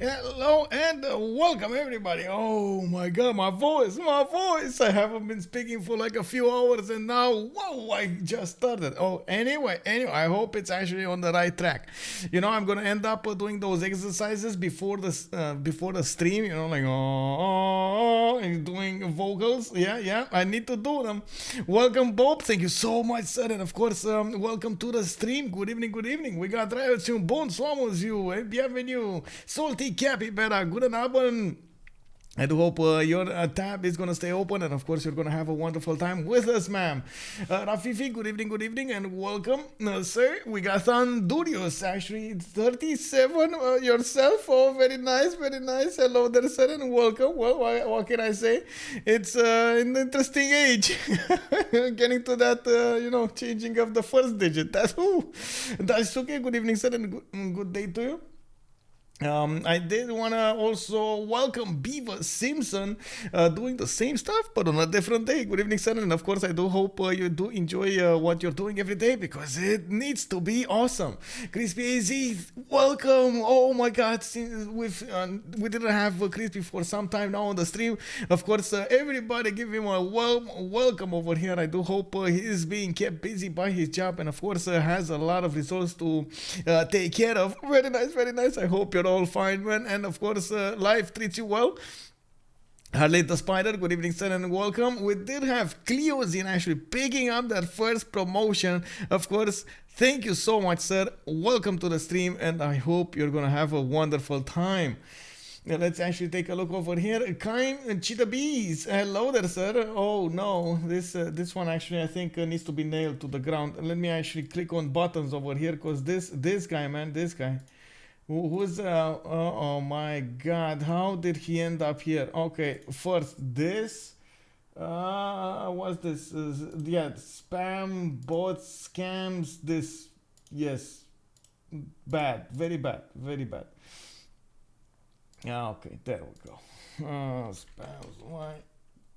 Hello and welcome everybody. Oh my god, my voice. I haven't been speaking for like a few hours and now, whoa, I just started. Oh, anyway, I hope it's actually on the right track. I'm gonna end up doing those exercises before the stream. Like and doing vocals. Yeah, I need to do them. Welcome, Bob. Thank you so much, sir. And of course, welcome to the stream. Good evening. We got Riot Bonsoir, monsieur. Bienvenue. Salty Capybara, guten Abend. I do hope your tab is going to stay open, and of course you're going to have a wonderful time with us, ma'am. Rafifi, good evening, and welcome, sir. We got Andurios, actually, 37 yourself. Oh, very nice. Hello there, sir, and welcome. Well, what can I say? It's an interesting age. Getting to that, changing of the first digit. That's okay. Good evening, sir, and good day to you. I did want to also welcome Beaver Simpson doing the same stuff but on a different day. Good evening, sir, and of course I do hope you do enjoy what you're doing every day because it needs to be awesome. Crispy AZ, welcome. Oh my god, we didn't have Crispy for some time now on the stream. Of course, everybody give him a welcome over here. I do hope he's being kept busy by his job and of course has a lot of resources to take care of. Very nice. I hope you're all fine, man, and of course life treats you well. Harley the Spider, good evening, sir, and welcome. We did have Cleozine actually picking up that first promotion. Of course, thank you so much, sir. Welcome to the stream, and I hope you're gonna have a wonderful time. Now, let's actually take a look over here. Kind Cheetah Bees, hello there, sir. Oh no, this one actually I think needs to be nailed to the ground. Let me actually click on buttons over here because this guy, man, this guy. Who's oh my god, how did he end up here? Okay, first this what's this? Yeah, spam, bots, scams, this, yes, bad, very bad. Yeah, okay, there we go. Spams, why,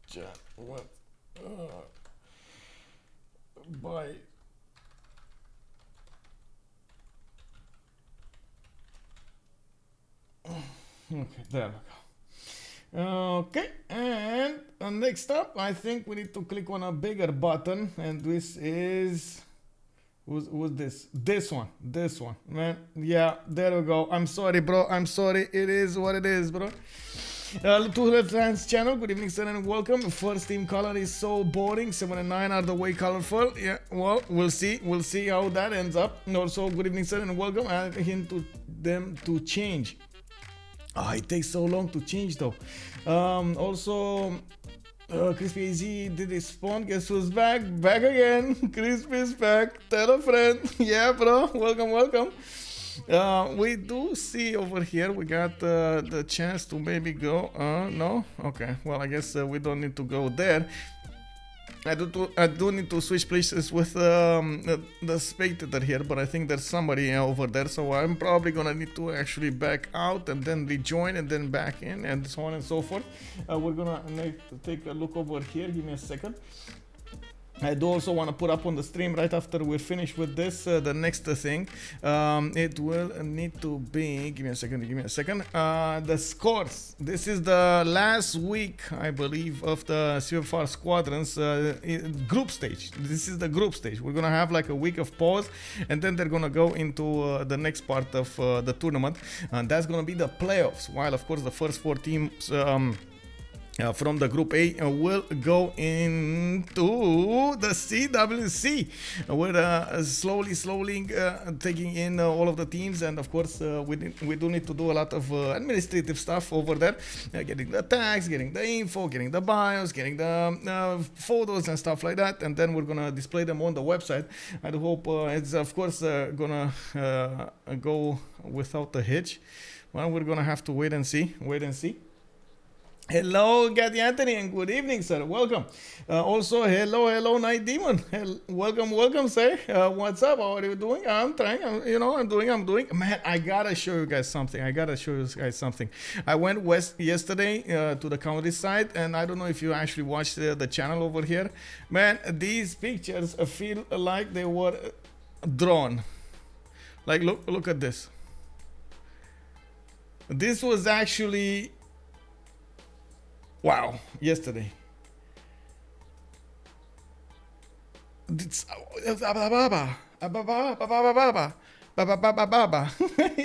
chat, what, bye. Okay, there we go. Okay, and next up, I think we need to click on a bigger button, and this is who's this? This one, man. Yeah, there we go. I'm sorry, bro. I'm sorry. It is what it is, bro. To Left Hands channel, good evening, sir, and welcome. First team color is so boring. 7 and 9 are the way colorful. Yeah, well, we'll see how that ends up. And also, good evening, sir, and welcome. I hint to them to change. Oh, it takes so long to change though. Also, Crispy AZ did respond. Guess who's back? Back again. Crispy's back. Tell a friend. Yeah, bro. Welcome. We do see over here we got the chance to maybe go. No? Okay. Well, I guess we don't need to go there. I do need to switch places with the spectator here, but I think there's somebody over there, so I'm probably gonna need to actually back out and then rejoin and then back in and so on and so forth. We're gonna take a look over here. Give me a second. I do also want to put up on the stream right after we're finished with this the next thing. It will need to be, give me a second, the scores. This is the last week, I believe, of the CivFR Squadrons group stage. This is the group stage. We're gonna have like a week of pause and then they're gonna go into the next part of the tournament, and that's gonna be the playoffs, while of course the first 4 teams from the group A will go into the CWC. We're slowly taking in all of the teams, and of course we do need to do a lot of administrative stuff over there, getting the tags, getting the info, getting the bios, getting the photos and stuff like that, and then we're gonna display them on the website. I do hope it's of course gonna go without a hitch. Well, we're gonna have to wait and see. Hello, Gaddy Anthony, and good evening, sir. Welcome. Also, hello, Night Demon. Welcome, sir. What's up? How are you doing? I'm trying. I'm doing. Man, I gotta show you guys something. I went west yesterday to the countryside, and I don't know if you actually watched the channel over here. Man, these pictures feel like they were drawn. Like, look at this. This was actually, wow, yesterday. It's, you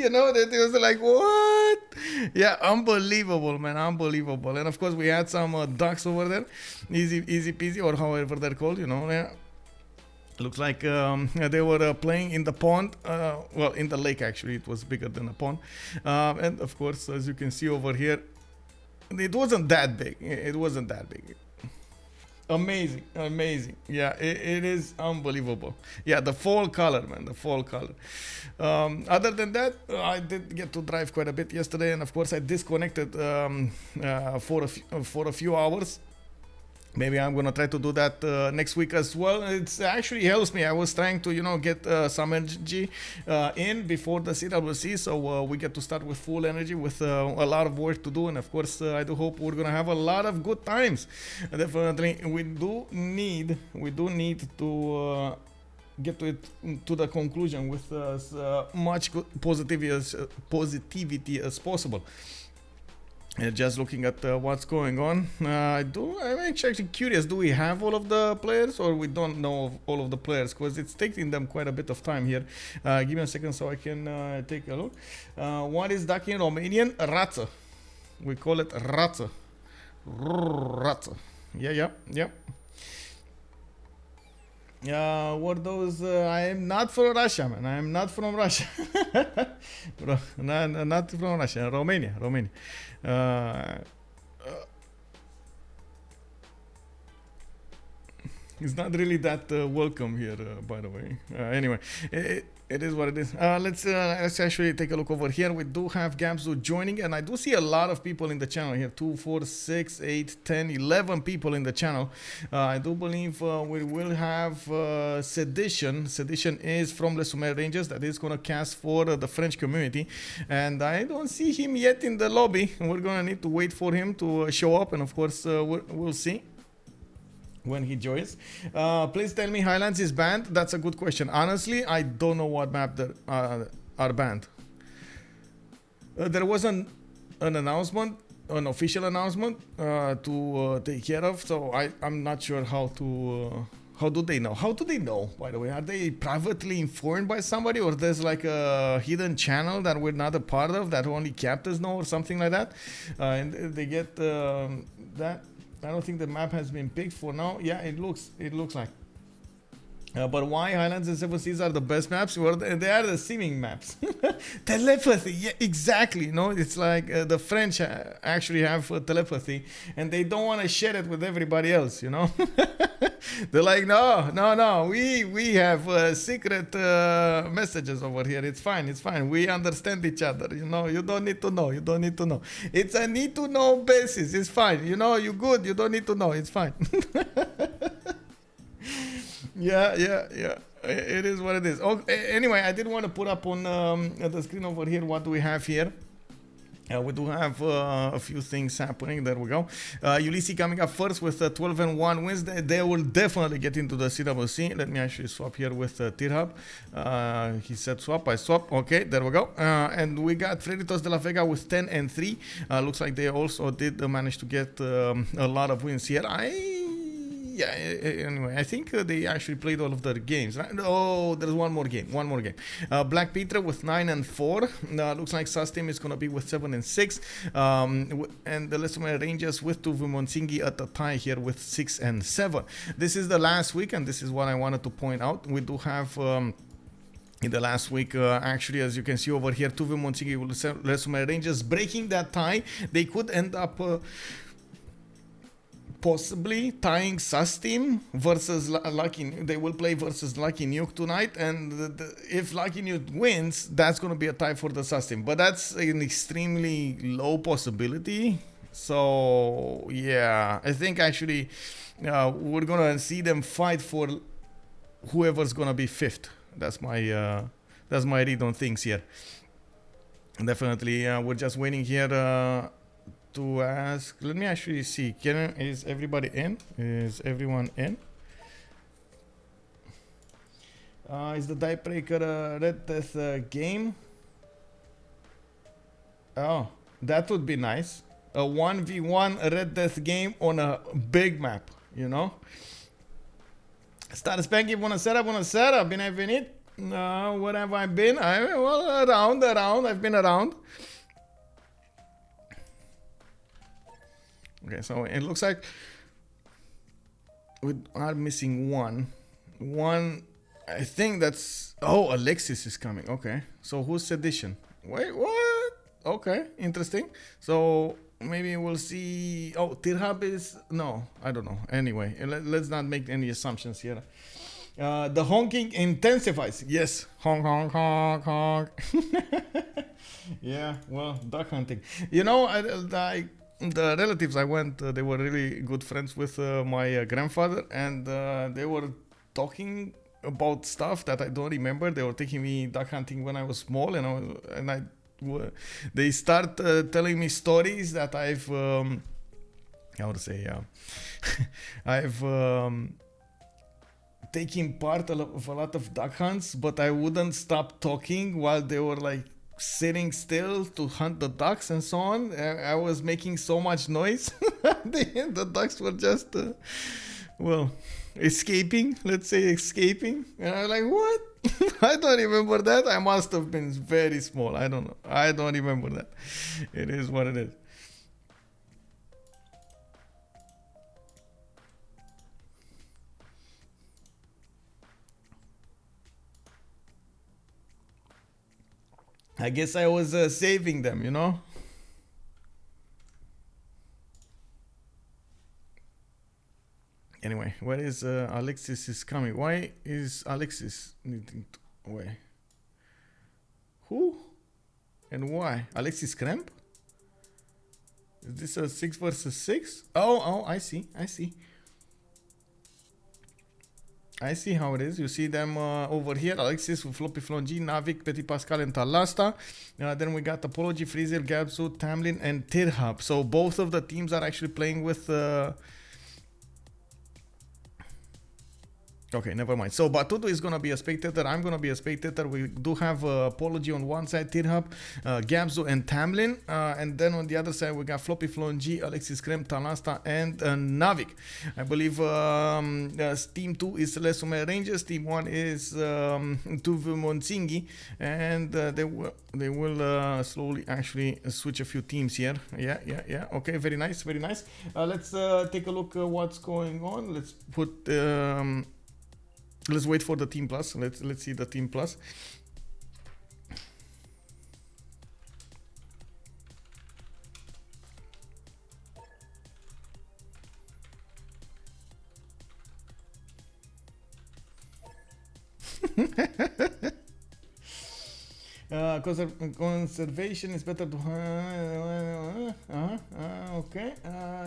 know, that it was like, what? Yeah, unbelievable, man, unbelievable. And of course we had some ducks over there, easy peasy, or however they're called, you know. Yeah. Looks like they were playing in the pond, well, in the lake actually. It was bigger than a pond. And of course, as you can see over here, it wasn't that big. It wasn't that big. Amazing, amazing. Yeah, it is unbelievable. Yeah, the fall color, man, the fall color. Other than that, I did get to drive quite a bit yesterday, and of course I disconnected for a few hours. Maybe I'm gonna try to do that next week as well. It actually helps me. I was trying to, you know, get some energy in before the CWC, so we get to start with full energy with a lot of work to do. And of course, I do hope we're gonna have a lot of good times. Definitely, we do need to get to the conclusion with as much positivity as possible. Just looking at what's going on, I'm actually curious, do we have all of the players, or we don't know all of the players, because it's taking them quite a bit of time here. Give me a second so I can take a look. What is duck in Romanian? Rață. We call it rață. Rață. Yeah. What those? I am not from Russia, man. I am not from Russia. Not from Russia. Romania. It's not really that welcome here, by the way. Anyway, it is what it is. Let's actually take a look over here. We do have Gabzou joining, and I do see a lot of people in the channel here. 2, 4, 6, 8, 10, 11 people in the channel. I do believe we will have Sedition. Sedition is from Les Sommets Rangers, that is going to cast for the French community, and I don't see him yet in the lobby. We're going to need to wait for him to show up, and of course we'll see when he joins. Please tell me, Highlands is banned. That's a good question. Honestly, I don't know what map that are banned. There was an announcement, an official announcement to take care of, so I'm not sure how to how do they know? How do they know, by the way? Are they privately informed by somebody, or there's like a hidden channel that we're not a part of that only captains know, or something like that? And they get that. I don't think the map has been picked for now. Yeah, it looks like. But why Highlands and Seven Seas are the best maps? Well, they are the seeming maps. Telepathy, yeah, exactly. No, it's like the French actually have telepathy, and they don't want to share it with everybody else. You know, they're like, no, we have secret messages over here. It's fine. We understand each other. You know, you don't need to know. It's a need to know basis. It's fine. You know, you good. You don't need to know. It's fine. Yeah. It is what it is. Okay, anyway, I did want to put up on the screen over here what do we have here. We do have a few things happening. There we go. Ulysses coming up first with 12-1 wins. They will definitely get into the CWC. Let me actually swap here with Tithub. He said swap. I swap. Okay, there we go. And we got Freditos de la Vega with 10-3. Looks like they also did manage to get a lot of wins here. Anyway, I think they actually played all of their games, right? Oh, there's one more game. Black Peter with 9-4. Looks like Sus team is going to be with 7-6. And the Les Sommets Rangers with veux mon Tsingy at the tie here with 6-7. This is the last week, and this is what I wanted to point out. We do have... in the last week, actually, as you can see over here, veux mon Tsingy with Les Sommets Rangers breaking that tie. They could end up... possibly tying Sus team versus Lucky. They will play versus Lucky Nuke tonight, and if Lucky Nuke wins, that's going to be a tie for the Sus team. But that's an extremely low possibility. So yeah, I think actually we're going to see them fight for whoever's going to be fifth. That's my read on things here. Definitely, we're just waiting here. To ask, let me actually see. Is everybody in? Is everyone in? Is the die breaker a Red Death game? Oh, that would be nice. A 1v1 Red Death game on a big map, you know? Star Spanky, buonasera, buonasera, bine ai venit. Where have I been? Well, around. I've been around. Okay, so it looks like we are missing one. I think that's... Oh, Alexis is coming. Okay, so who's Sedition? Wait, what? Okay, interesting. So maybe we'll see... Oh, Tithub is... No, I don't know. Anyway, let's not make any assumptions here. The honking intensifies. Yes. Honk, honk, honk, honk. Yeah, well, duck hunting. You know, the relatives I went, they were really good friends with my grandfather, and they were talking about stuff that I don't remember. They were taking me duck hunting when I was small, and they start telling me stories that I've how to say I've taking part of a lot of duck hunts, but I wouldn't stop talking while they were like sitting still to hunt the ducks and so on. I was making so much noise. The ducks were just well, escaping, let's say escaping. And I was like, what? I don't remember that. I must have been very small. I don't know. I don't remember that. It is what it is. I guess I was saving them, you know? Anyway, where is Alexis is coming? Why is Alexis needing to... Wait. Who? And why? Alexis Krempp? Is this a 6 versus 6? Oh, I see. I see how it is. You see them over here. Alexis with FloppyfloNG, Nawyk, Petit Pascal, and Talasta. Then we got Apology, Freezer, Gabzou, Tamlyn, and Tithub. So both of the teams are actually playing with... Okay, never mind. So Batutu is going to be a spectator. I'm going to be a spectator. We do have Apology on one side, Tithub, Gabzou, and Tamlyn. And then on the other side, we got FloppyfloNG, Alexis, Krempp, Talasta, and Nawyk. I believe Team 2 is Lesume Rangers. Team 1 is veux mon Tsingy. And they will slowly actually switch a few teams here. Yeah. Okay, very nice. Let's take a look at what's going on. Let's put... let's wait for the team plus. Let's see the team plus. Conservation is better to... okay.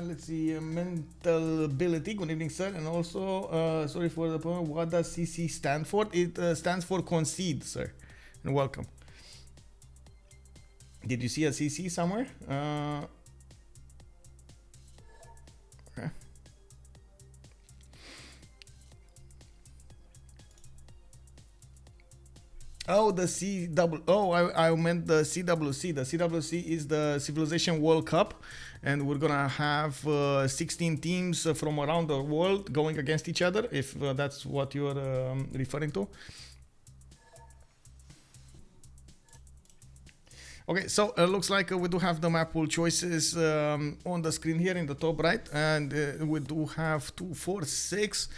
Let's see. Mental ability. Good evening, sir. And also, sorry for the problem. What does CC stand for? It stands for concede, sir. And welcome. Did you see a CC somewhere? Okay. Oh, the I meant the CWC. The CWC is the Civilization World Cup, and we're gonna have 16 teams from around the world going against each other, if that's what you're referring to. Okay, so it looks like we do have the map pool choices on the screen here in the top right, and we do have 2, 4, 6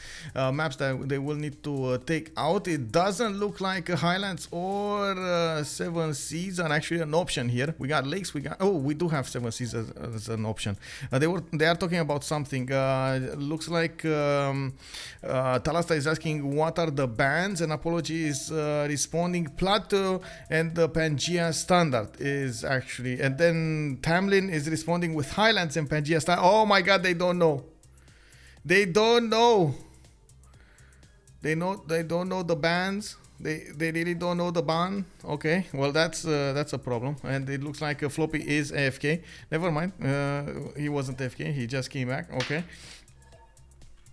maps that they will need to take out. It doesn't look like Highlands or 7 Seas are actually an option here. We got lakes, we do have 7 Seas as an option. They are talking about something. Looks like Talasta is asking what are the bans, and Apology is responding Plateau and the Pangea Standard is actually, and then Tamlyn is responding with Highlands and Pangea Standard. Oh my god, they don't know. They don't know the bans. They really don't know the ban. Okay, well that's a problem, and it looks like Floppy is AFK. Never mind, he wasn't AFK, he just came back. Okay.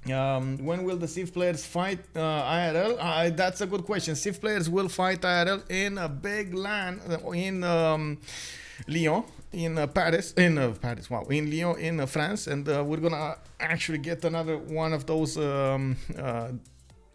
When will the Civ players fight IRL? That's a good question. Civ players will fight IRL in a big LAN in Lyon in Paris, wow, in Lyon in France, and we're gonna actually get another one of those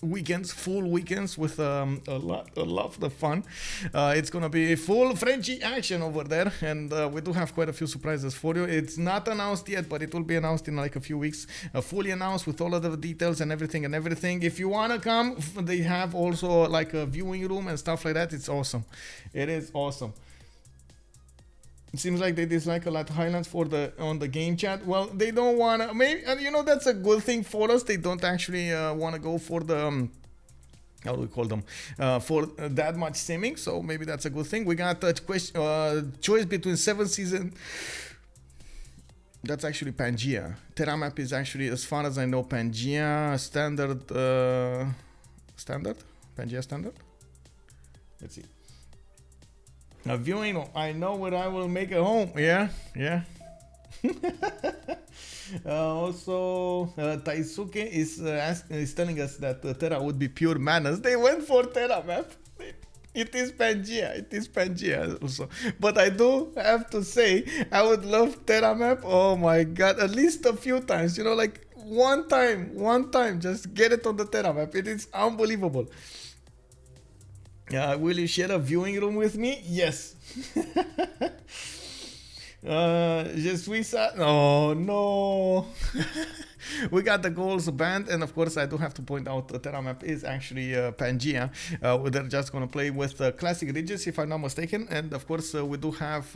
weekends, full weekends with a lot of fun. It's gonna be full Frenchy action over there, and we do have quite a few surprises for you. It's not announced yet, but it will be announced in like a few weeks, fully announced with all of the details and everything. If you wanna come, they have also like a viewing room and stuff like that. It's awesome. It is awesome. It seems like they dislike a lot of Highlands for on the game chat. Well, they don't wanna. Maybe that's a good thing for us. They don't actually wanna go for the how do we call them for that much simming. So maybe that's a good thing. We got a choice between 7 season. That's actually Pangea. Terra map is actually, as far as I know, Pangea standard. Pangea standard. Let's see. A viewing, I know where I will make a home. Yeah. Also, Taisuke is telling us that Terra would be pure madness. They went for Terra map. It is Pangea also. But I do have to say, I would love Terra map. Oh my god, at least a few times. Like one time, just get it on the Terra map. It is unbelievable. Will you share a viewing room with me? Yes. Je suis ça. Oh no. We got the goals banned, and of course I do have to point out the Terra map is actually Pangea. They're just gonna play with classic regions, if I'm not mistaken, and of course we do have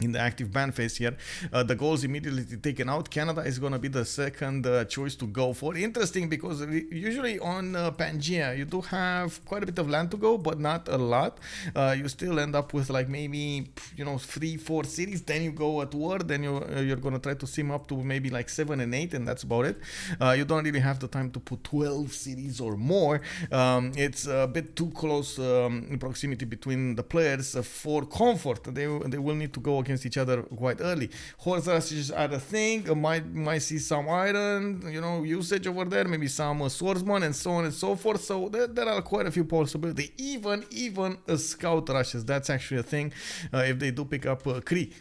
in the active ban phase here, the goals immediately taken out. Canada is going to be the second choice to go for. Interesting, because usually on Pangea you do have quite a bit of land to go, but not a lot. You still end up with like maybe 3-4 cities, then you go at war, then you're going to try to sim up to maybe like 7 and 8, and that's about it. You don't really have the time to put 12 cities or more. It's a bit too close in proximity between the players for comfort. They will need to go against each other quite early. Horse rushes are a thing. Might see some iron, usage over there, maybe some swordsman and so on and so forth. So there are quite a few possibilities. Even scout rushes, that's actually a thing if they do pick up Kree.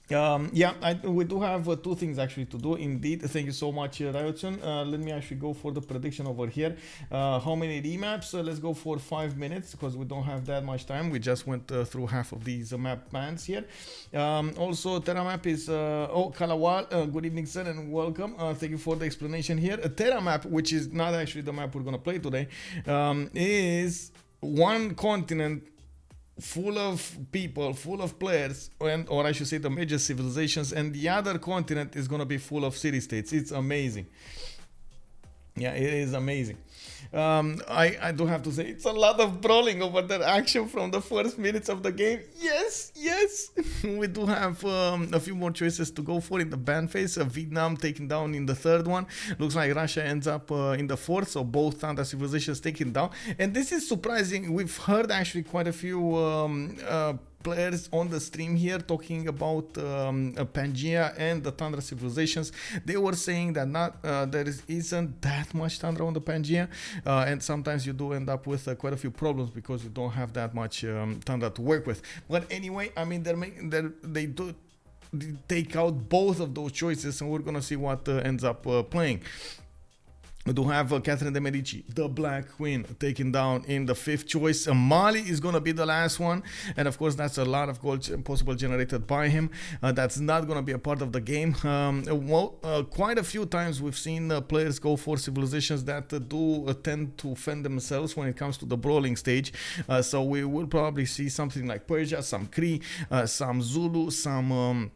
We do have 2 things actually to do. Indeed, thank you so much, Ryotsun. Let me actually go for the prediction over here. How many remaps? Let's go for 5 minutes, because we don't have that much time. We just went through half of these map bans here. Also, Terra map is Kalawal. Good evening, sir, and welcome. Thank you for the explanation here. Terra map, which is not actually the map we're gonna play today, is one continent full of people, full of players, or I should say the major civilizations, and the other continent is going to be full of city-states. It's amazing. Yeah, it is amazing. I do have to say, it's a lot of brawling over there, action from the first minutes of the game. Yes. We do have a few more choices to go for in the ban phase. Vietnam taken down in the 3rd one. Looks like Russia ends up in the 4th, so both Tundra civilizations taken down. And this is surprising. We've heard actually quite a few players on the stream here talking about Pangea and the Tundra civilizations. They were saying that there isn't that much Tundra on the Pangea, and sometimes you do end up with quite a few problems because you don't have that much Tundra to work with. But anyway, I mean, they do take out both of those choices, and we're gonna see what ends up playing. We do have Catherine de Medici, the Black Queen, taken down in the 5th choice. Mali is going to be the last one. And of course, that's a lot of gold possible generated by him. That's not going to be a part of the game. Quite a few times we've seen players go for civilizations that do tend to fend themselves when it comes to the brawling stage. So we will probably see something like Persia, some Kree, some Zulu, some...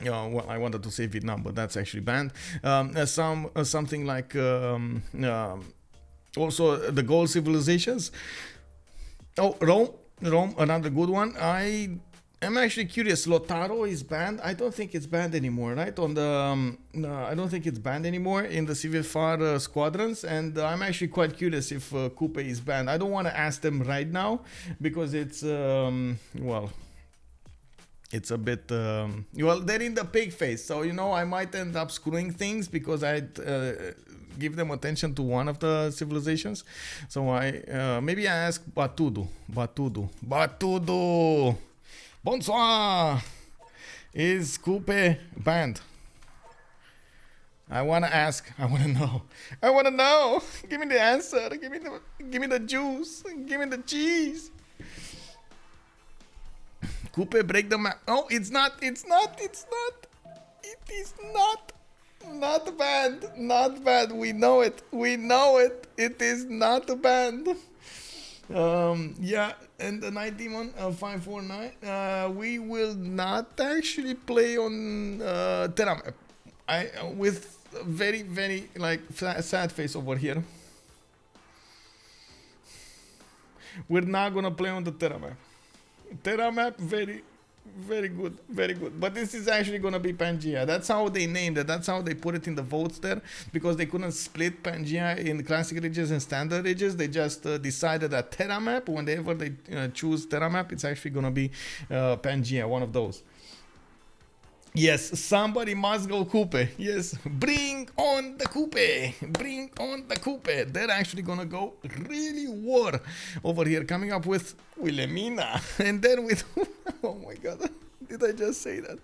well, I wanted to say Vietnam, but that's actually banned. Something like also the gold civilizations. Oh, Rome, another good one. I'm actually curious. Lotaro is banned. I don't think it's banned anymore, right? On the I don't think it's banned anymore in the CivFR squadrons, and I'm actually quite curious if Coupe is banned. I don't want to ask them right now because it's well. It's a bit, well, they're in the pig phase, so, I might end up screwing things because give them attention to one of the civilizations. So maybe I ask Batudu. Bonsoir. Is Coupe banned? I wanna ask. I wanna know. I wanna know. Give me the answer. Give me the juice. Give me the cheese. Coupe break the map. Oh, it's not. It is not. Not banned. Not banned. We know it. It is not banned. Yeah, and the Night Demon 549. We will not actually play on Terra map. With very, very like sad face over here. We're not gonna play on the Terra map. Terra map, very, very good, very good. But this is actually gonna be Pangea. That's how they named it. That's how they put it in the votes there, because they couldn't split Pangea in classic regions and standard regions. They just decided that Terra map, whenever they choose Terra map, it's actually gonna be Pangea, one of those. Yes, somebody must go Coupe. Yes, bring on the Coupe. Bring on the Coupe. They're actually gonna go really war over here, coming up with Wilhelmina. And then with, oh my god, did I just say that?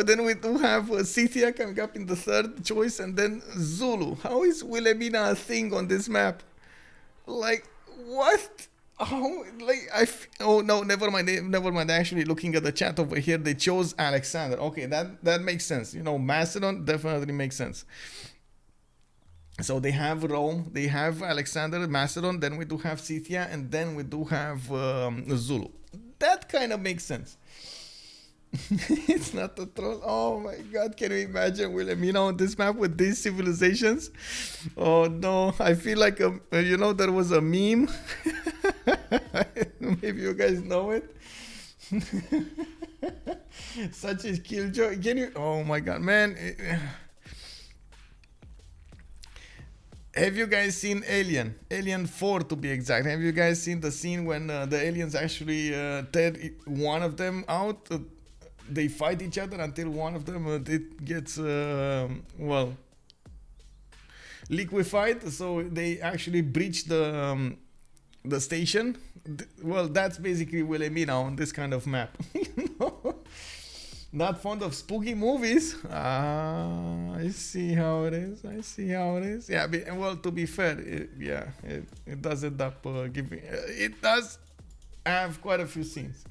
Then we do have Scythia coming up in the third choice, and then Zulu. How is Wilhelmina a thing on this map? Like, what? Oh, like oh no, never mind. Actually, looking at the chat over here, they chose Alexander. Okay, that makes sense. You know, Macedon definitely makes sense. So they have Rome, they have Alexander, Macedon, then we do have Scythia, and then we do have Zulu. That kind of makes sense. It's not a troll. Oh my god, can you imagine Wilhelmina on this map with these civilizations? Oh no, I feel like you know, there was a meme. Maybe you guys know it. Such a killjoy. Can you? Oh my god, man. Have you guys seen Alien? Alien 4 to be exact. Have you guys seen the scene when the aliens actually tear one of them out? They fight each other until one of them it gets well, liquefied. So they actually breach the station. Well, that's basically Wilhelmina on this kind of map. You know? Not fond of spooky movies. I see how it is. Yeah, well, to be fair, it does end up giving. It does have quite a few scenes.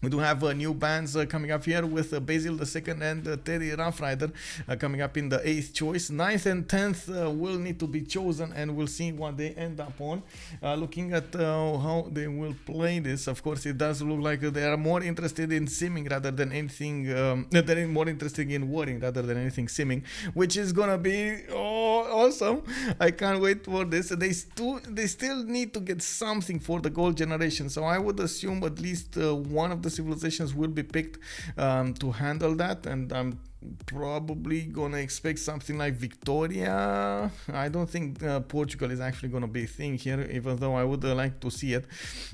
We do have new bands coming up here with Basil II and Teddy Rough Rider coming up in the 8th choice. 9th and 10th will need to be chosen, and we'll see what they end up on. Looking at how they will play this, of course, it does look like they are more interested in simming rather than anything. They're more interested in warring rather than anything simming, which is gonna be awesome. I can't wait for this. They still need to get something for the gold generation, so I would assume at least one of the civilizations will be picked to handle that, and I'm probably gonna expect something like Victoria. I don't think Portugal is actually gonna be a thing here, even though I would like to see it.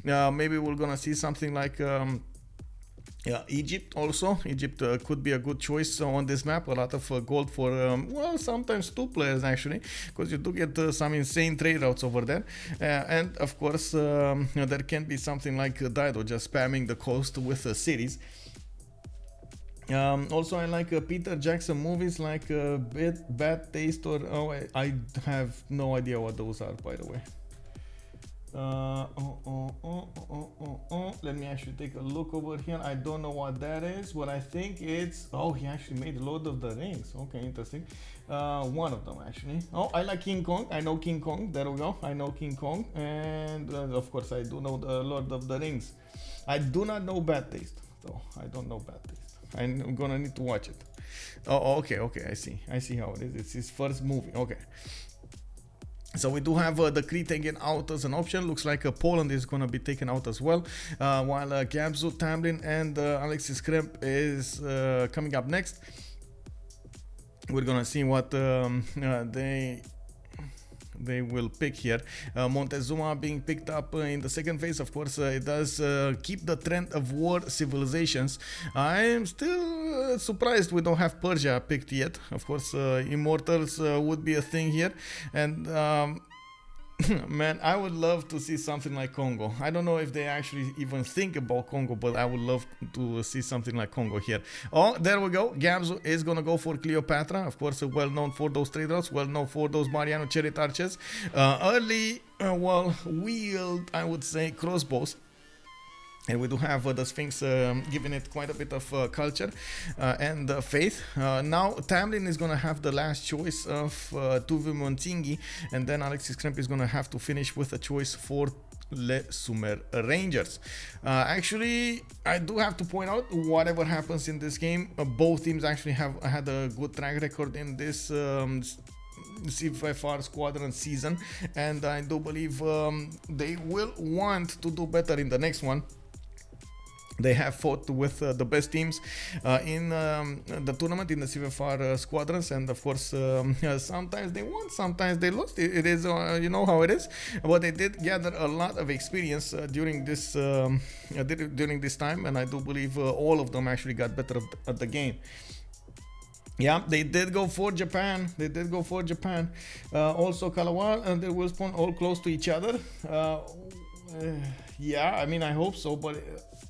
Maybe we're gonna see something like Egypt also. Egypt could be a good choice on this map. A lot of gold for, well, sometimes two players actually, because you do get some insane trade routes over there. And of course, there can be something like Dido just spamming the coast with cities. Also, I like Peter Jackson movies like Bad Taste or... Oh, I have no idea what those are, by the way. Let me actually take a look over here. I don't know what that is, but I think it's... Oh, he actually made Lord of the Rings. Okay, interesting. One of them actually. Oh, I like King Kong. I know King Kong. There we go. I know King Kong. And of course I do know the Lord of the Rings. I do not know Bad Taste. So I don't know Bad Taste. I'm gonna need to watch it. Oh, okay. I see how it is. It's his first movie. Okay. So we do have the Crete taken out as an option. Looks like Poland is going to be taken out as well. While Gabzou, Tamlym and Alexis Krempp is coming up next. We're going to see what they they will pick here. Montezuma being picked up in the second phase. Of course, it does keep the trend of war civilizations. I am still surprised we don't have Persia picked yet. Of course, Immortals would be a thing here. And man, I would love to see something like Congo. I don't know if they actually even think about Congo, but I would love to see something like Congo here. Oh, there we go. Gabzou is gonna go for Cleopatra. Of course, well known for those trade routes, well known for those Mariano chariot archers. Early, well, wheeled, I would say, crossbows. And we do have the Sphinx giving it quite a bit of culture and faith. Now Tamlyn is going to have the last choice of veux mon Tsingy, and then Alexis Krempp is going to have to finish with a choice for Les Sumer Rangers. Actually, I do have to point out, whatever happens in this game, both teams actually have had a good track record in this CivFR Squadron season, and I do believe they will want to do better in the next one. They have fought with the best teams in the tournament, in the CivFR Squadrons, and of course sometimes they won, sometimes they lost. It is you know how it is, but they did gather a lot of experience during this time, and I do believe all of them actually got better at the game. Yeah, they did go for Japan. They did go for Japan. Also Kalawar, and they will spawn all close to each other. Yeah, I mean, I hope so, but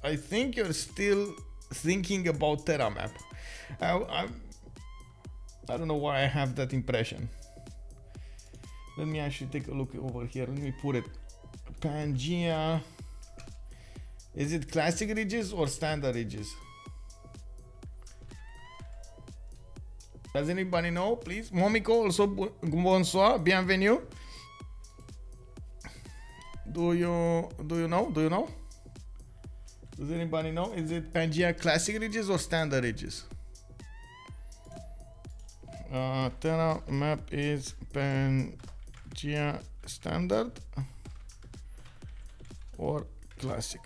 I think you're still thinking about Terra map. I don't know why I have that impression. Let me actually take a look over here. Let me put it. Pangea. Is it classic ridges or standard ridges? Does anybody know, please? Momiko, also bonsoir, bienvenue. Do you know? Do you know? Does anybody know? Is it Pangea classic ridges or standard ridges? Terra map is Pangea standard or classic.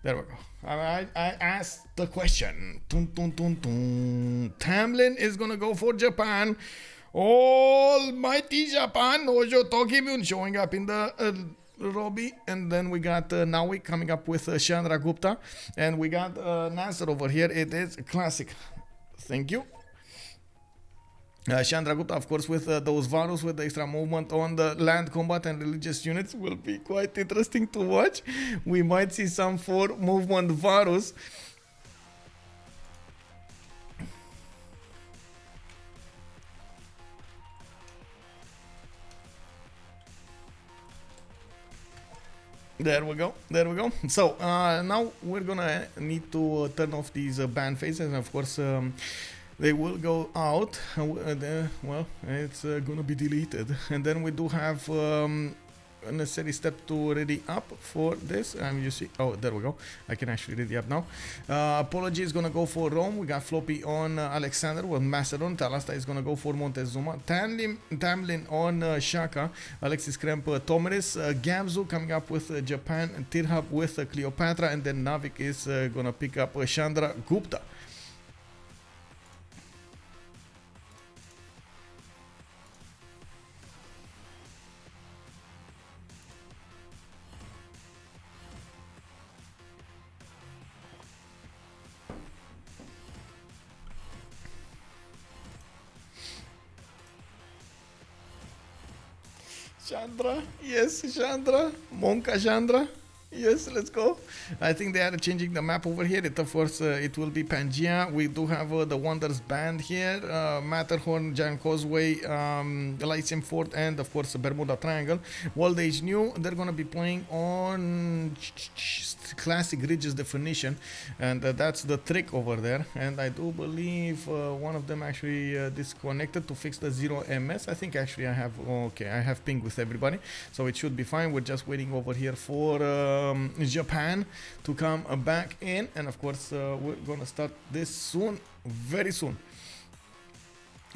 There we go. I asked the question. Tamlyn is gonna go for Japan. Almighty Japan. Ojo Tokimyun showing up in the Robbie, and then we got Nawyk coming up with Chandragupta, and we got Nasser over here. It is classic. Thank you. Chandragupta, of course, with those Varus with the extra movement on the land combat and religious units will be quite interesting to watch. We might see some 4 movement Varus. There we go. There we go. So now we're gonna need to turn off these ban phases, and of course they will go out. Well, it's gonna be deleted, and then we do have a necessary step to ready up for this. You see, oh, there we go. I can actually ready up now. Apology is gonna go for Rome. We got Floppy on Alexander with Macedon. Talasta is gonna go for Montezuma. Tamlyn on Shaka. Alexis Krempp, Tomiris. Gabzou coming up with Japan. Tithub with Cleopatra, and then Nawyk is gonna pick up Chandragupta. Chandra, yes, Chandra, Monka Chandra, yes, let's go. I think they are changing the map over here. Of course, it will be Pangea. We do have the Wonders Band here, Matterhorn, Giant Causeway, Lyceum Fort, and of course Bermuda Triangle. World Age New, they're gonna be playing on classic ridges definition, and that's the trick over there. And I do believe one of them actually disconnected to fix the 0 MS. I think actually I have, okay, I have ping with everybody, so it should be fine. We're just waiting over here for Japan to come back in, and of course we're gonna start this soon, very soon.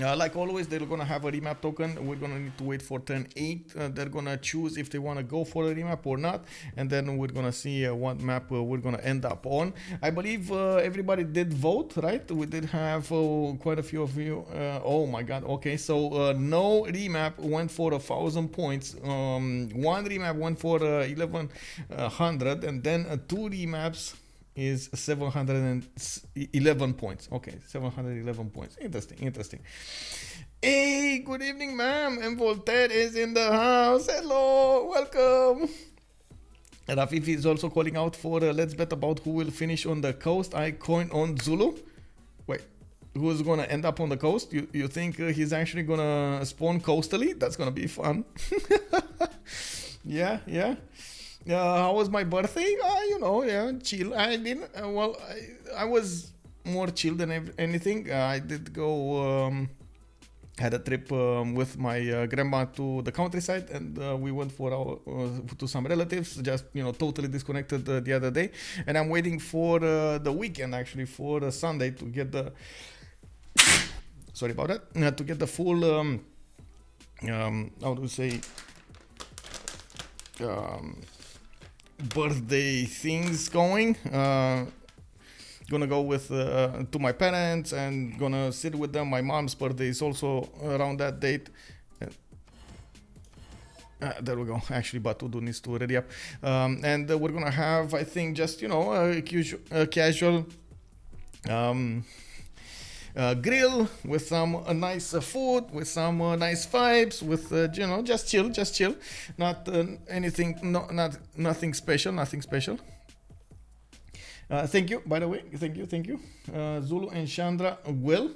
Like always, they're gonna have a remap token. We're gonna need to wait for turn 8. They're gonna choose if they wanna go for a remap or not, and then we're gonna see what map we're gonna end up on. I believe everybody did vote, right? We did have quite a few of you. Oh my god, okay, so no remap went for 1,000 points. One remap went for 1,100, and then 2 remaps is 711 points. Okay, 711 points. Interesting. Hey, good evening, ma'am. And Voltaire is in the house. Hello, welcome. Rafifi is also calling out for let's bet about who will finish on the coast. I coin on Zulu. Wait, who's gonna end up on the coast? You think he's actually gonna spawn coastally? That's gonna be fun. Yeah. How was my birthday? You know, yeah, chill. I didn't. Well, I was more chill than anything. I did go. Had a trip with my grandma to the countryside, and we went for to some relatives. Just totally disconnected the other day, and I'm waiting for the weekend actually for Sunday to get the. Sorry about that. To get the full. How do you say? Birthday things going. Gonna go with to my parents and gonna sit with them. My mom's birthday is also around that date. There we go. Actually, Batudu needs to ready up, and we're gonna have, I think, just a casual grill with some nice food, with some nice vibes, with just chill, not anything, nothing special. Thank you, by the way, thank you. Zulu and Chandra will.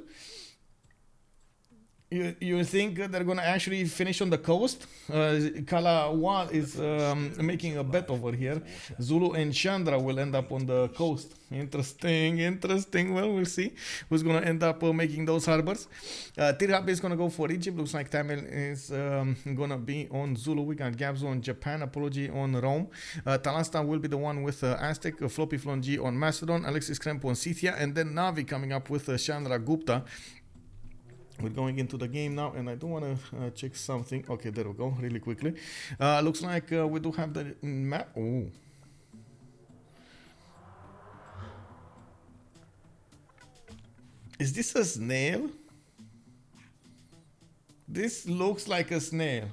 You think they're gonna actually finish on the coast? Kala Wal is making a bet over here. Zulu and Chandra will end up on the coast. Interesting. Well, we'll see who's gonna end up making those harbors. Tithub is gonna go for Egypt. Looks like Tamlym is gonna be on Zulu. We got Gabzou on Japan. Apology on Rome. Talasta will be the one with Aztec. FloppyfloNG on Macedon. Alexis Krempp on Scythia, and then Nawyk coming up with Chandragupta. We're going into the game now, and I do want to check something. Okay, there we go, really quickly. Looks like we do have the map. Oh. Is this a snail? This looks like a snail.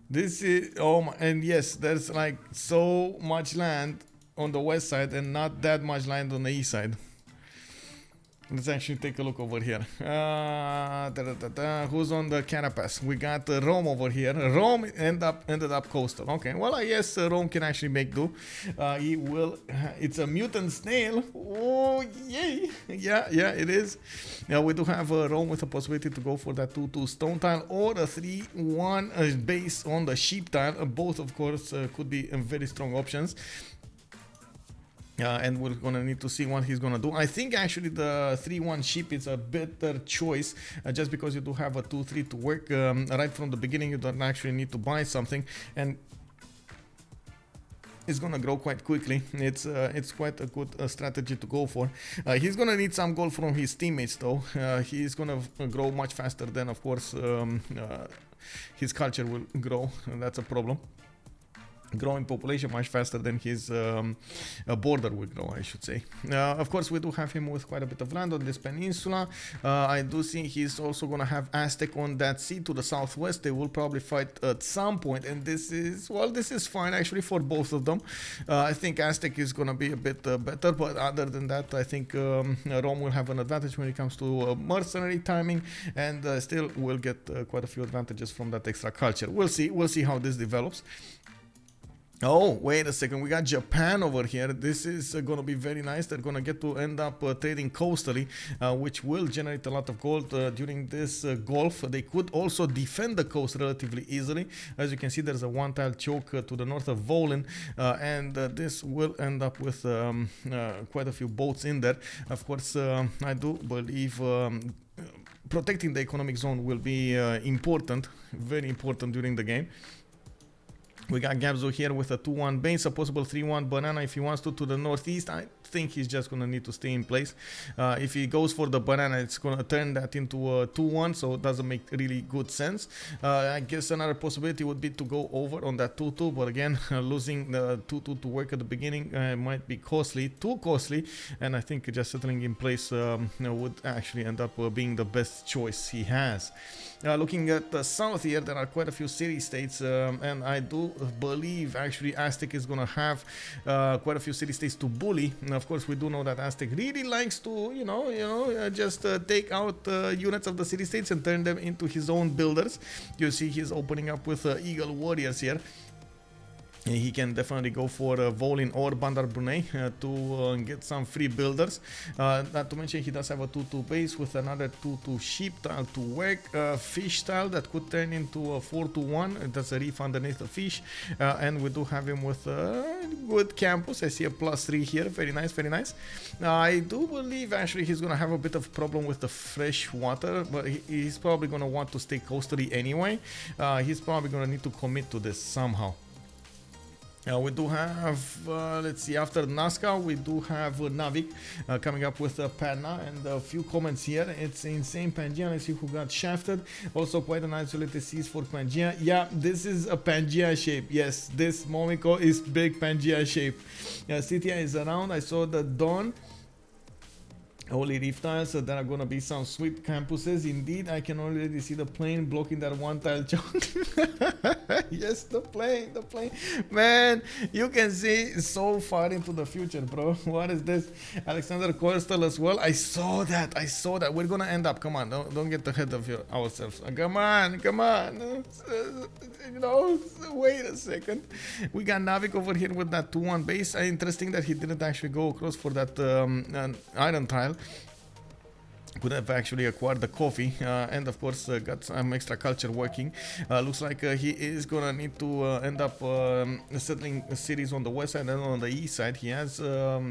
This is, oh my, and yes, there's like so much land on the west side and not that much land on the east side. Let's actually take a look over here. Who's on the carapace? We got Rome over here. Rome ended up coastal. Okay, well, I guess Rome can actually make do. He will. It's a mutant snail. Oh, yay! Yeah, it is. Now we do have Rome with a possibility to go for that 2/2 stone tile or a 3/1 base on the sheep tile. Both, of course, could be very strong options. And we're gonna need to see what he's gonna do. I think actually the 3/1 sheep is a better choice, just because you do have a 2/3 to work right from the beginning. You don't actually need to buy something, and it's gonna grow quite quickly. It's quite a good strategy to go for. He's gonna need some gold from his teammates though. He's gonna grow much faster than, of course, his culture will grow, and that's a problem. Growing population much faster than his border will grow, I should say. Of course, we do have him with quite a bit of land on this peninsula. I do see he's also going to have Aztec on that sea to the southwest. They will probably fight at some point, and this is fine actually for both of them. I think Aztec is going to be a bit better, but other than that, I think Rome will have an advantage when it comes to mercenary timing, and still will get quite a few advantages from that extra culture. We'll see how this develops. Oh, wait a second. We got Japan over here. This is going to be very nice. They're going to get to end up trading coastally, which will generate a lot of gold during this Gulf. They could also defend the coast relatively easily. As you can see, there's a one-tile choke to the north of Volin, and this will end up with quite a few boats in there. Of course, I do believe protecting the economic zone will be important, very important during the game. We got Gabzou here with a 2/1 base, a possible 3/1 banana if he wants to the northeast. think he's just gonna need to stay in place. If he goes for the banana, it's gonna turn that into a 2-1, so it doesn't make really good sense. I guess another possibility would be to go over on that 2-2, but again, losing the 2-2 to work at the beginning might be costly, too costly, and I think just settling in place would actually end up being the best choice he has. Looking at the south here, there are quite a few city-states, and I do believe actually Aztec is gonna have quite a few city-states to bully. And of course, we do know that Aztec really likes to, just take out units of the city-states and turn them into his own builders. You see, he's opening up with Eagle Warriors here. He can definitely go for Volin or Bandar Brunei to get some free builders. Not to mention he does have a 2-2 base with another 2-2 sheep tile to work. Fish tile that could turn into a 4-1. That's a reef underneath the fish. And we do have him with a good campus. I see a +3 here. Very nice, very nice. I do believe actually he's going to have a bit of problem with the fresh water, but he's probably going to want to stay coastally anyway. He's probably going to need to commit to this somehow. We do have, let's see, after Nazca, we do have Nawyk coming up with Panna, and a few comments here. It's insane Pangea. Let's see who got shafted. Also quite an isolated seas for Pangea. Yeah, this is a Pangea shape. Yes, this Momiko is big Pangea shape. Scythia is around. I saw the Dawn. Holy reef tiles, so there are gonna be some sweet campuses. Indeed, I can already see the plane blocking that one tile chunk. Yes, the plane. Man, you can see so far into the future, bro. What is this? Alexander Coastal as well. I saw that. We're gonna end up. Come on, don't get ahead of ourselves. Come on. Wait a second. We got Nawyk over here with that 2-1 base. Interesting that he didn't actually go across for that iron tile. Could have actually acquired the coffee, and of course got some extra culture working. Looks like he is gonna need to end up settling cities on the west side and on the east side. He has a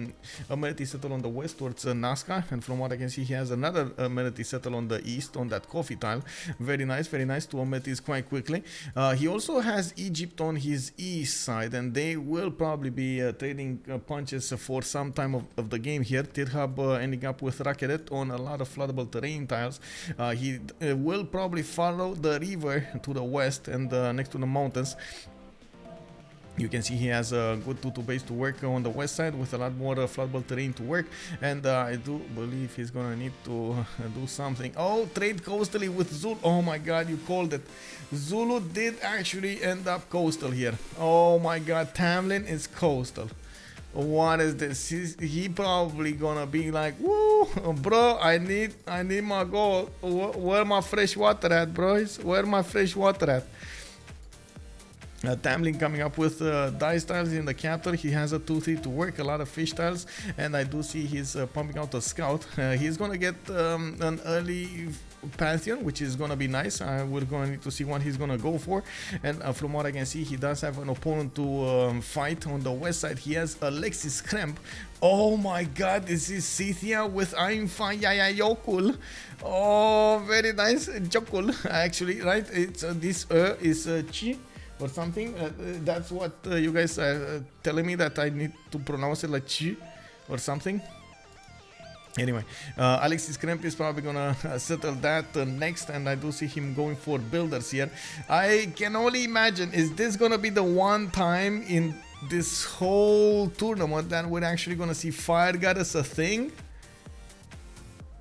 military settle on the west towards Nazca, and from what I can see, he has another military settle on the east on that coffee tile. Very nice, two militaries quite quickly. He also has Egypt on his east side, and they will probably be trading punches for some time of the game here. Tithub ending up with Rakiret on a lot of floodable terrain tiles. He will probably follow the river to the west and next to the mountains. You can see he has a good 2-2 base to work on the west side with a lot more floodable terrain to work, and I do believe he's gonna need to do something. Oh, trade coastally with Zulu. Oh my god, you called it. Zulu did actually end up coastal here. Oh my god, Tamlyn is coastal. What is this? He probably gonna be like, woo, bro, I need my gold. Where my fresh water at, bros? Where my fresh water at? Tamlyn coming up with dice tiles in the capital. He has a 2-3 to work, a lot of fish tiles, and I do see he's pumping out a scout. He's gonna get an early Pantheon, which is gonna be nice. We're going to need to see what he's gonna go for, and from what I can see, he does have an opponent to fight on the west side. He has Alexis Krempp. Oh my god, this is Scythia with Ainfa Yayayokul. Oh, very nice. Jokul, actually, right? It's this is Chi or something. That's what you guys are telling me, that I need to pronounce it like Chi or something. Anyway, Alexis Krempp is probably gonna settle that next, and I do see him going for builders here. I can only imagine, is this gonna be the one time in this whole tournament that we're actually gonna see Fire Goddess a thing?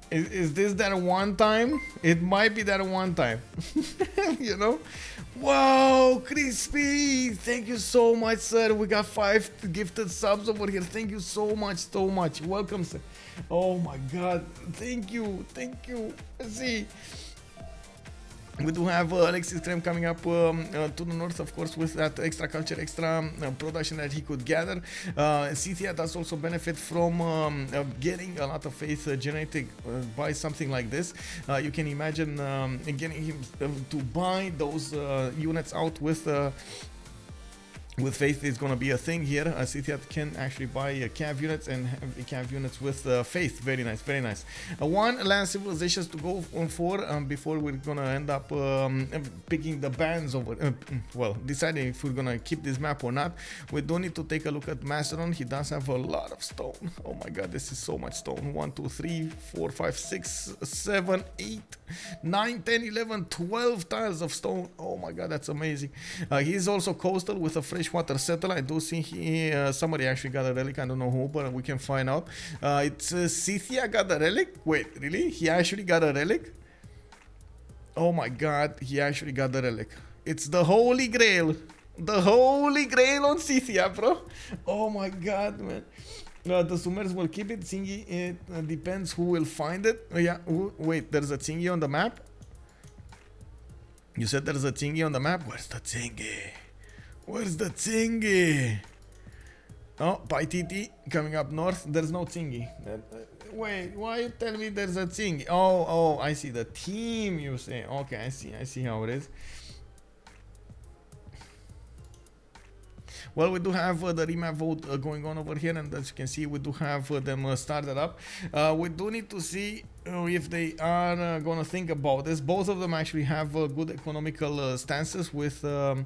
Is this that one time? It might be that one time. You know? Wow, Crispy! Thank you so much, sir. We got 5 gifted subs over here. Thank you so much, Welcome, sir. Oh my god. Thank you. Let's see. We do have Alexis Krempp coming up to the north, of course, with that extra culture, extra production that he could gather. Scythia does also benefit from getting a lot of faith generated by something like this. You can imagine getting him to buy those units out with with Faith is gonna be a thing here. Scythia can actually buy cav units and have cav units with Faith. Very nice, very nice. One last civilizations to go on for before we're gonna end up picking the bands over. Well, deciding if we're gonna keep this map or not. We do need to take a look at Macedon. He does have a lot of stone. Oh my god, this is so much stone. 1, 2, 3, 4, 5, 6, 7, 8, 9, 10, 11, 12 tiles of stone. Oh my god, that's amazing. He's also coastal with a freshwater settler. I do see somebody actually got a relic. I don't know who, but we can find out. It's Scythia got a relic. Wait, really? He actually got a relic? Oh my god, he actually got the relic. It's the Holy Grail. The Holy Grail on Scythia, bro. Oh my god, man. The Sumers will keep it. Tsingy, it depends who will find it. Yeah, wait, there's a Tsingy on the map? You said there's a Tsingy on the map? Where's the Tsingy? Where's the Tsingy? Oh, Paititi coming up north. There's no Tsingy. Wait, why you tell me there's a Tsingy? Oh, I see the team you say. Okay, I see how it is. Well, we do have the remap vote going on over here, and as you can see, we do have them started up. We do need to see if they are going to think about this. Both of them actually have good economical stances with those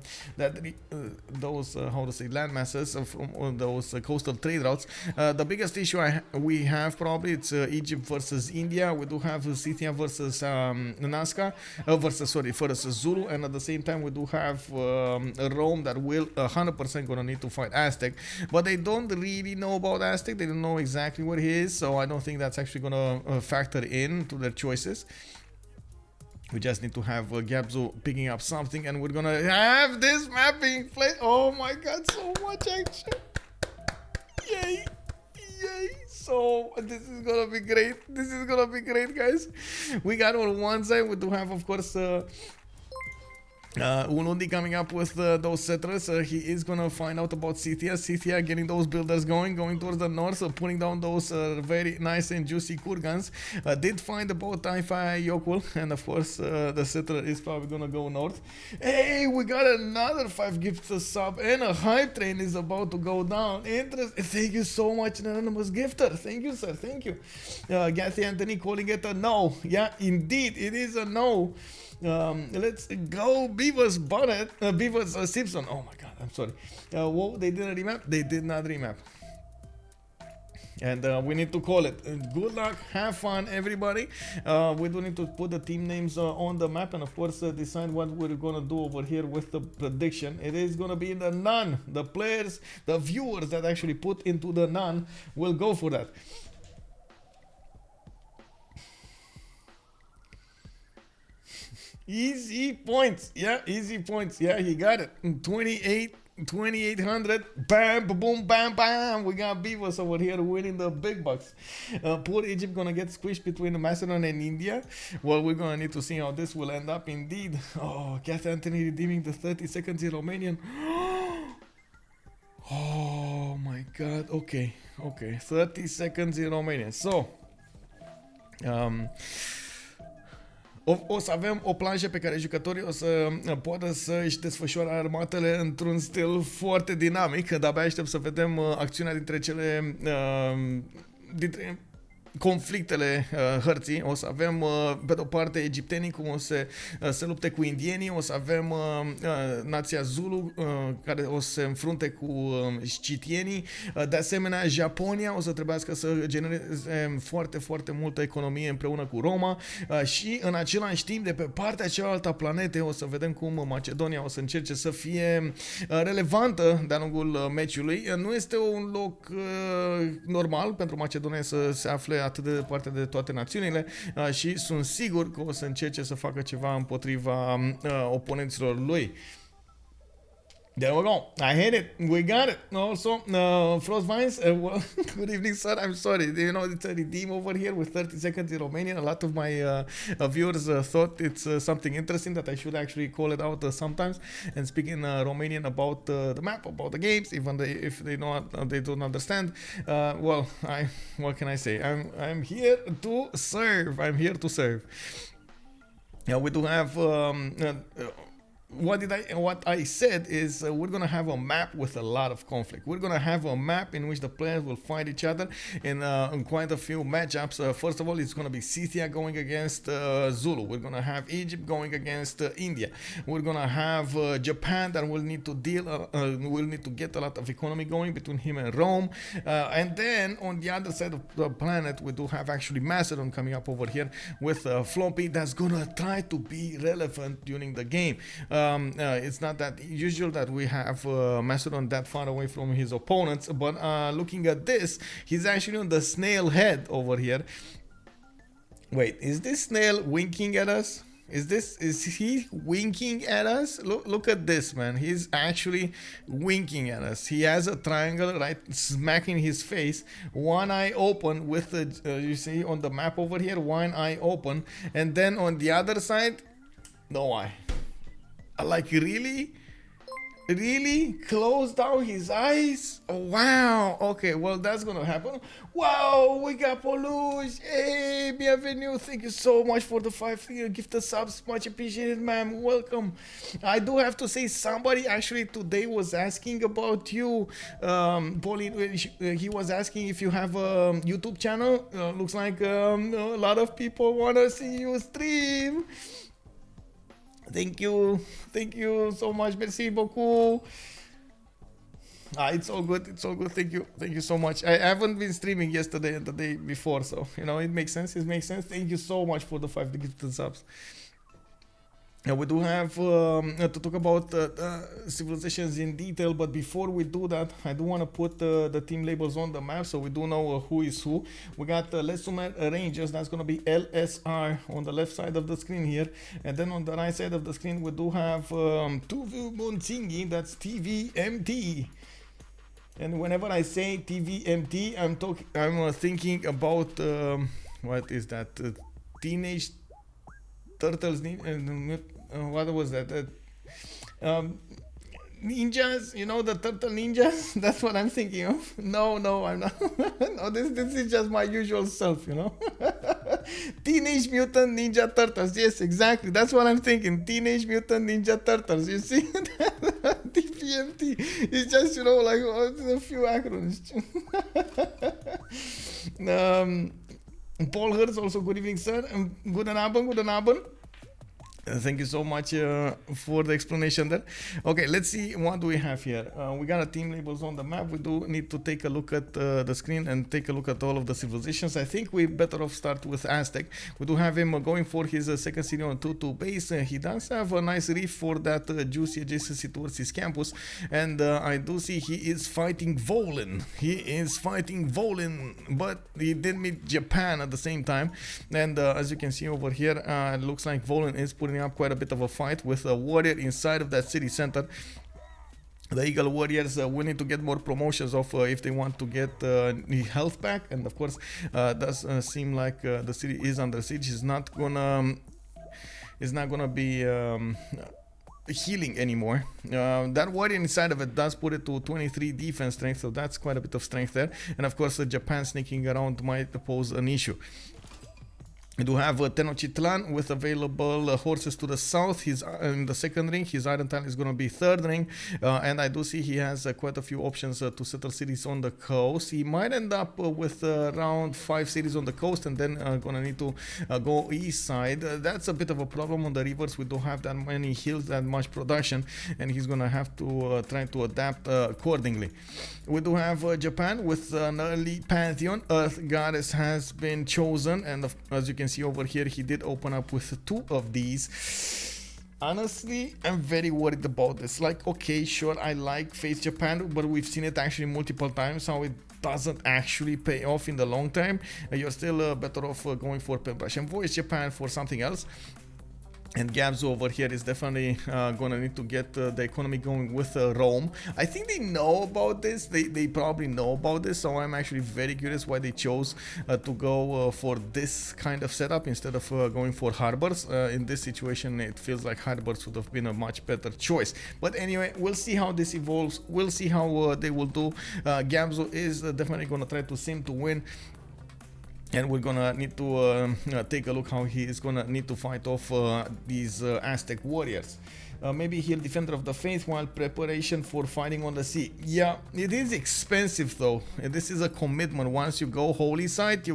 how to say land masses from those coastal trade routes. The biggest issue we have probably it's Egypt versus India. We do have Scythia versus Nazca versus Zulu, and at the same time we do have Rome that will 100% gonna need to fight Aztec, but they don't really know about Aztec. They don't know exactly what he is, so I don't think that's actually gonna factor in to their choices. We just need to have Gabzou picking up something, and we're gonna have this map being played. Oh my god, so much action! Yay! Yay! So this is gonna be great. This is gonna be great, guys. We got on one side, we do have, of course, Ulundi coming up with those settlers. He is gonna find out about Scythia getting those builders going towards the north, putting down those very nice and juicy kurgans. Did find about Taifa Yokul, and of course the settler is probably gonna go north. Hey, we got another 5 gifts sub, and a hype train is about to go down. Thank you so much, anonymous gifter. Thank you, sir. Thank you. Gathy Anthony calling it a no. Yeah, indeed, it is a no. Let's go, Beavers Bonnet, Beavers Simpson. Oh my god, I'm sorry. Whoa, they didn't remap? They did not remap. And we need to call it. Good luck, have fun, everybody. We do need to put the team names on the map, and of course decide what we're gonna do over here with the prediction. It is gonna be the none. The players, the viewers that actually put into the none will go for that. Easy points. Yeah, easy points. Yeah, he got it. 2800. Bam, boom, bam, bam. We got Beavers over here winning the big bucks. Poor Egypt gonna get squished between Macedon and India. Well, we're gonna need to see how this will end up indeed. Oh, Kath Anthony redeeming the 30 seconds in Romanian. Oh my god. Okay. 30 seconds in Romanian. So, o să avem o planșă pe care jucătorii o să poată să își desfășoare armatele într-un stil foarte dinamic. De-abia aștept să vedem acțiunea dintre dintre conflictele hărții. O să avem pe de-o parte egiptenii cum o să se lupte cu indienii, o să avem nația Zulu care o să se înfrunte cu scythienii. De asemenea, Japonia o să trebuiască să genereze foarte, foarte multă economie împreună cu Roma și în același timp de pe partea cealaltă a planetei o să vedem cum Macedonia o să încerce să fie relevantă de-a lungul meciului. Nu este un loc normal pentru Macedonia să se afle atât de departe de toate națiunile și sunt sigur că o să încerce să facă ceva împotriva oponenților lui. There we go. I hit it. We got it. Also, Frostvines, well, good evening, sir. I'm sorry. You know, it's a redeem over here with 30 seconds in Romanian. A lot of my viewers thought it's something interesting that I should actually call it out sometimes and speak in Romanian about the map, about the games, even if they don't understand. Well, what can I say? I'm here to serve. I'm here to serve. Yeah, we do have what I said is we're gonna have a map with a lot of conflict. We're gonna have a map in which the players will fight each other in quite a few matchups. First of all, it's gonna be Scythia going against Zulu. We're gonna have Egypt going against India. We're gonna have Japan that will need to will need to get a lot of economy going between him and Rome. And then on the other side of the planet, we do have actually Macedon coming up over here with Floppy that's gonna try to be relevant during the game. It's not that usual that we have Macedon that far away from his opponents, but looking at this, he's actually on the snail head over here. Wait, is this snail winking at us? Is he winking at us? Look at this, man. He's actually winking at us. He has a triangle right smacking his face, one eye open with the you see on the map over here, one eye open, and then on the other side, no eye. Like really close down his eyes. Oh, wow. Okay, well that's gonna happen. Wow, we got Polush. Hey, bienvenue. Thank you so much for the 5 gifted subs. Much appreciated, ma'am. Welcome. I do have to say, somebody actually today was asking about you, Pauline. He was asking if you have a YouTube channel. Looks like a lot of people wanna see you stream. Thank you so much. Merci beaucoup. It's all good. Thank you so much. I haven't been streaming yesterday and the day before, so you know it makes sense. Thank you so much for the 5 gifted subs. We do have to talk about civilizations in detail, but before we do that, I do want to put the team labels on the map so we do know who is who. We got Lesumer Rangers, that's going to be LSR on the left side of the screen here, and then on the right side of the screen we do have veux mon Tsingy, that's TVMT. And whenever I say TVMT, I'm thinking about what is that? Teenage Turtles. What was that? Ninjas, you know, the turtle ninjas. That's what I'm thinking of. No, I'm not. No, this is just my usual self, you know. Teenage Mutant Ninja Turtles. Yes, exactly. That's what I'm thinking. Teenage Mutant Ninja Turtles. You see, TPMT. It's just, you know, like a few acronyms. Paul Hertz, also good evening, sir. Guten Abend. Thank you so much for the explanation there. Okay, let's see what do we have here. We got a team labels on the map. We do need to take a look at the screen and take a look at all of the civilizations. I think we better off start with Aztec. We do have him going for his second city on 2-2 base. He does have a nice reef for that juicy adjacency towards his campus, and I do see he is fighting Volan. But he did meet Japan at the same time, and as you can see over here, it looks like Volan is putting up quite a bit of a fight with a warrior inside of that city center. The Eagle Warriors will need to get more promotions of if they want to get health back, and of course does seem like the city is under siege. It's not gonna be healing anymore. That warrior inside of it does put it to 23 defense strength, so that's quite a bit of strength there. And of course Japan sneaking around might pose an issue. We do have Tenochtitlan with available horses to the south. He's in the second ring. His Iron Tile is going to be third ring. And I do see he has quite a few options to settle cities on the coast. He might end up with around 5 cities on the coast and then going to need to go east side. That's a bit of a problem on the rivers. We don't have that many hills, that much production, and he's going to have to try to adapt accordingly. We do have Japan with an early pantheon. Earth Goddess has been chosen, and as you can see over here, he did open up with 2 of these. Honestly, I'm very worried about this. Like, okay, sure, I like Face Japan, but we've seen it actually multiple times how it doesn't actually pay off in the long term. You're still better off going for Paintbrush and Voice Japan for something else. And Gabzou over here is definitely gonna need to get the economy going with Rome. I think they know about this. They probably know about this, so I'm actually very curious why they chose to go for this kind of setup instead of going for harbors. In this situation, it feels like harbors would have been a much better choice. But anyway, we'll see how this evolves. We'll see how they will do. Gabzou is definitely gonna try to sim to win. And we're gonna need to take a look how he is gonna need to fight off these Aztec warriors. Maybe he'll defender of the faith while preparation for fighting on the sea. Yeah, it is expensive though. This is a commitment. Once you go holy site,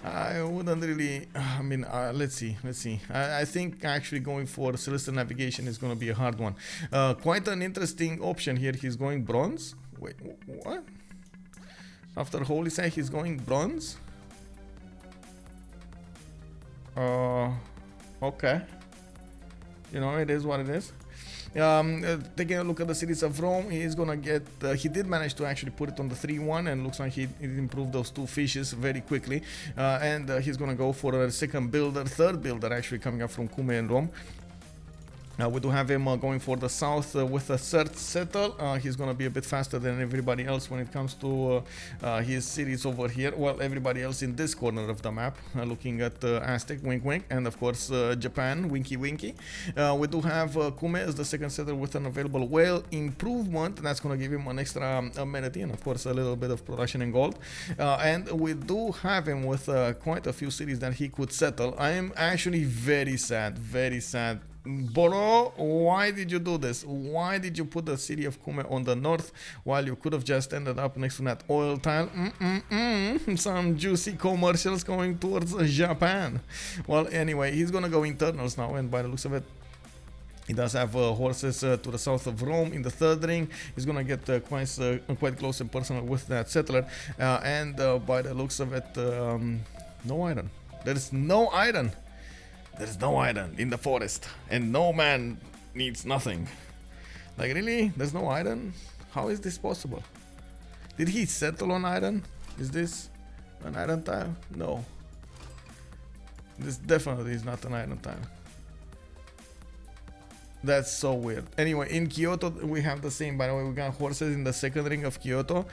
I wouldn't really. I mean, let's see. I think actually going for celestial navigation is going to be a hard one. Quite an interesting option here. He's going bronze. Wait, what? After holy site, he's going bronze. Okay. You know, it is what it is. Taking a look at the cities of Rome, he's gonna get. He did manage to actually put it on the 3-1, and looks like he improved those 2 fishes very quickly. And he's gonna go for a third builder actually coming up from Cume and Rome. We do have him going for the south with a third settle. He's going to be a bit faster than everybody else when it comes to his cities over here. Well, everybody else in this corner of the map, looking at Aztec, wink wink, and of course Japan, winky winky. We do have Cume as the second settler with an available whale improvement. That's going to give him an extra amenity and of course a little bit of production in gold. And we do have him with quite a few cities that he could settle. I am actually very sad. Boro, why did you do this? Why did you put the city of Cume on the north while you could have just ended up next to that oil tile? Some juicy commercials going towards Japan. Well, anyway, he's gonna go internals now, and by the looks of it, he does have horses to the south of Rome in the third ring. He's gonna get quite close and personal with that settler, and by the looks of it, no iron. There is no iron. There's no iron in the forest, and no man needs nothing. Like, really? There's no iron? How is this possible? Did he settle on iron? Is this an iron tile? No. This definitely is not an iron tile. That's so weird. Anyway, in Kyoto, we have the same. By the way, we got horses in the second ring of Kyoto.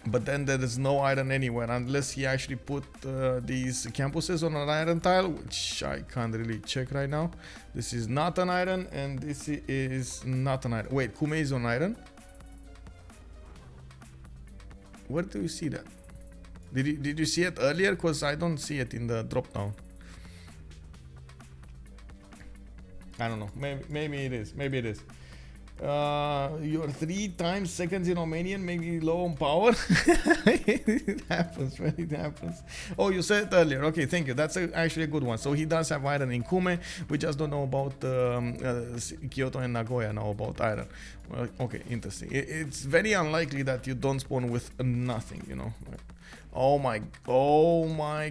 But then there is no iron anywhere unless he actually put these campuses on an iron tile, which I can't really check right now. This is not an iron, and this is not an iron. Wait, Cume is on iron? Where do you see that? Did you see it earlier? Because I don't see it in the drop down. I don't know. Maybe it is. Maybe it is. You're 3 times seconds in Romanian, maybe low on power. It happens, man. It happens. Oh, you said it earlier. Okay, thank you. That's actually a good one. So he does have iron in Cume. We just don't know about Kyoto and Nagoya now about iron. Well, okay, interesting. It's very unlikely that you don't spawn with nothing, you know. Oh my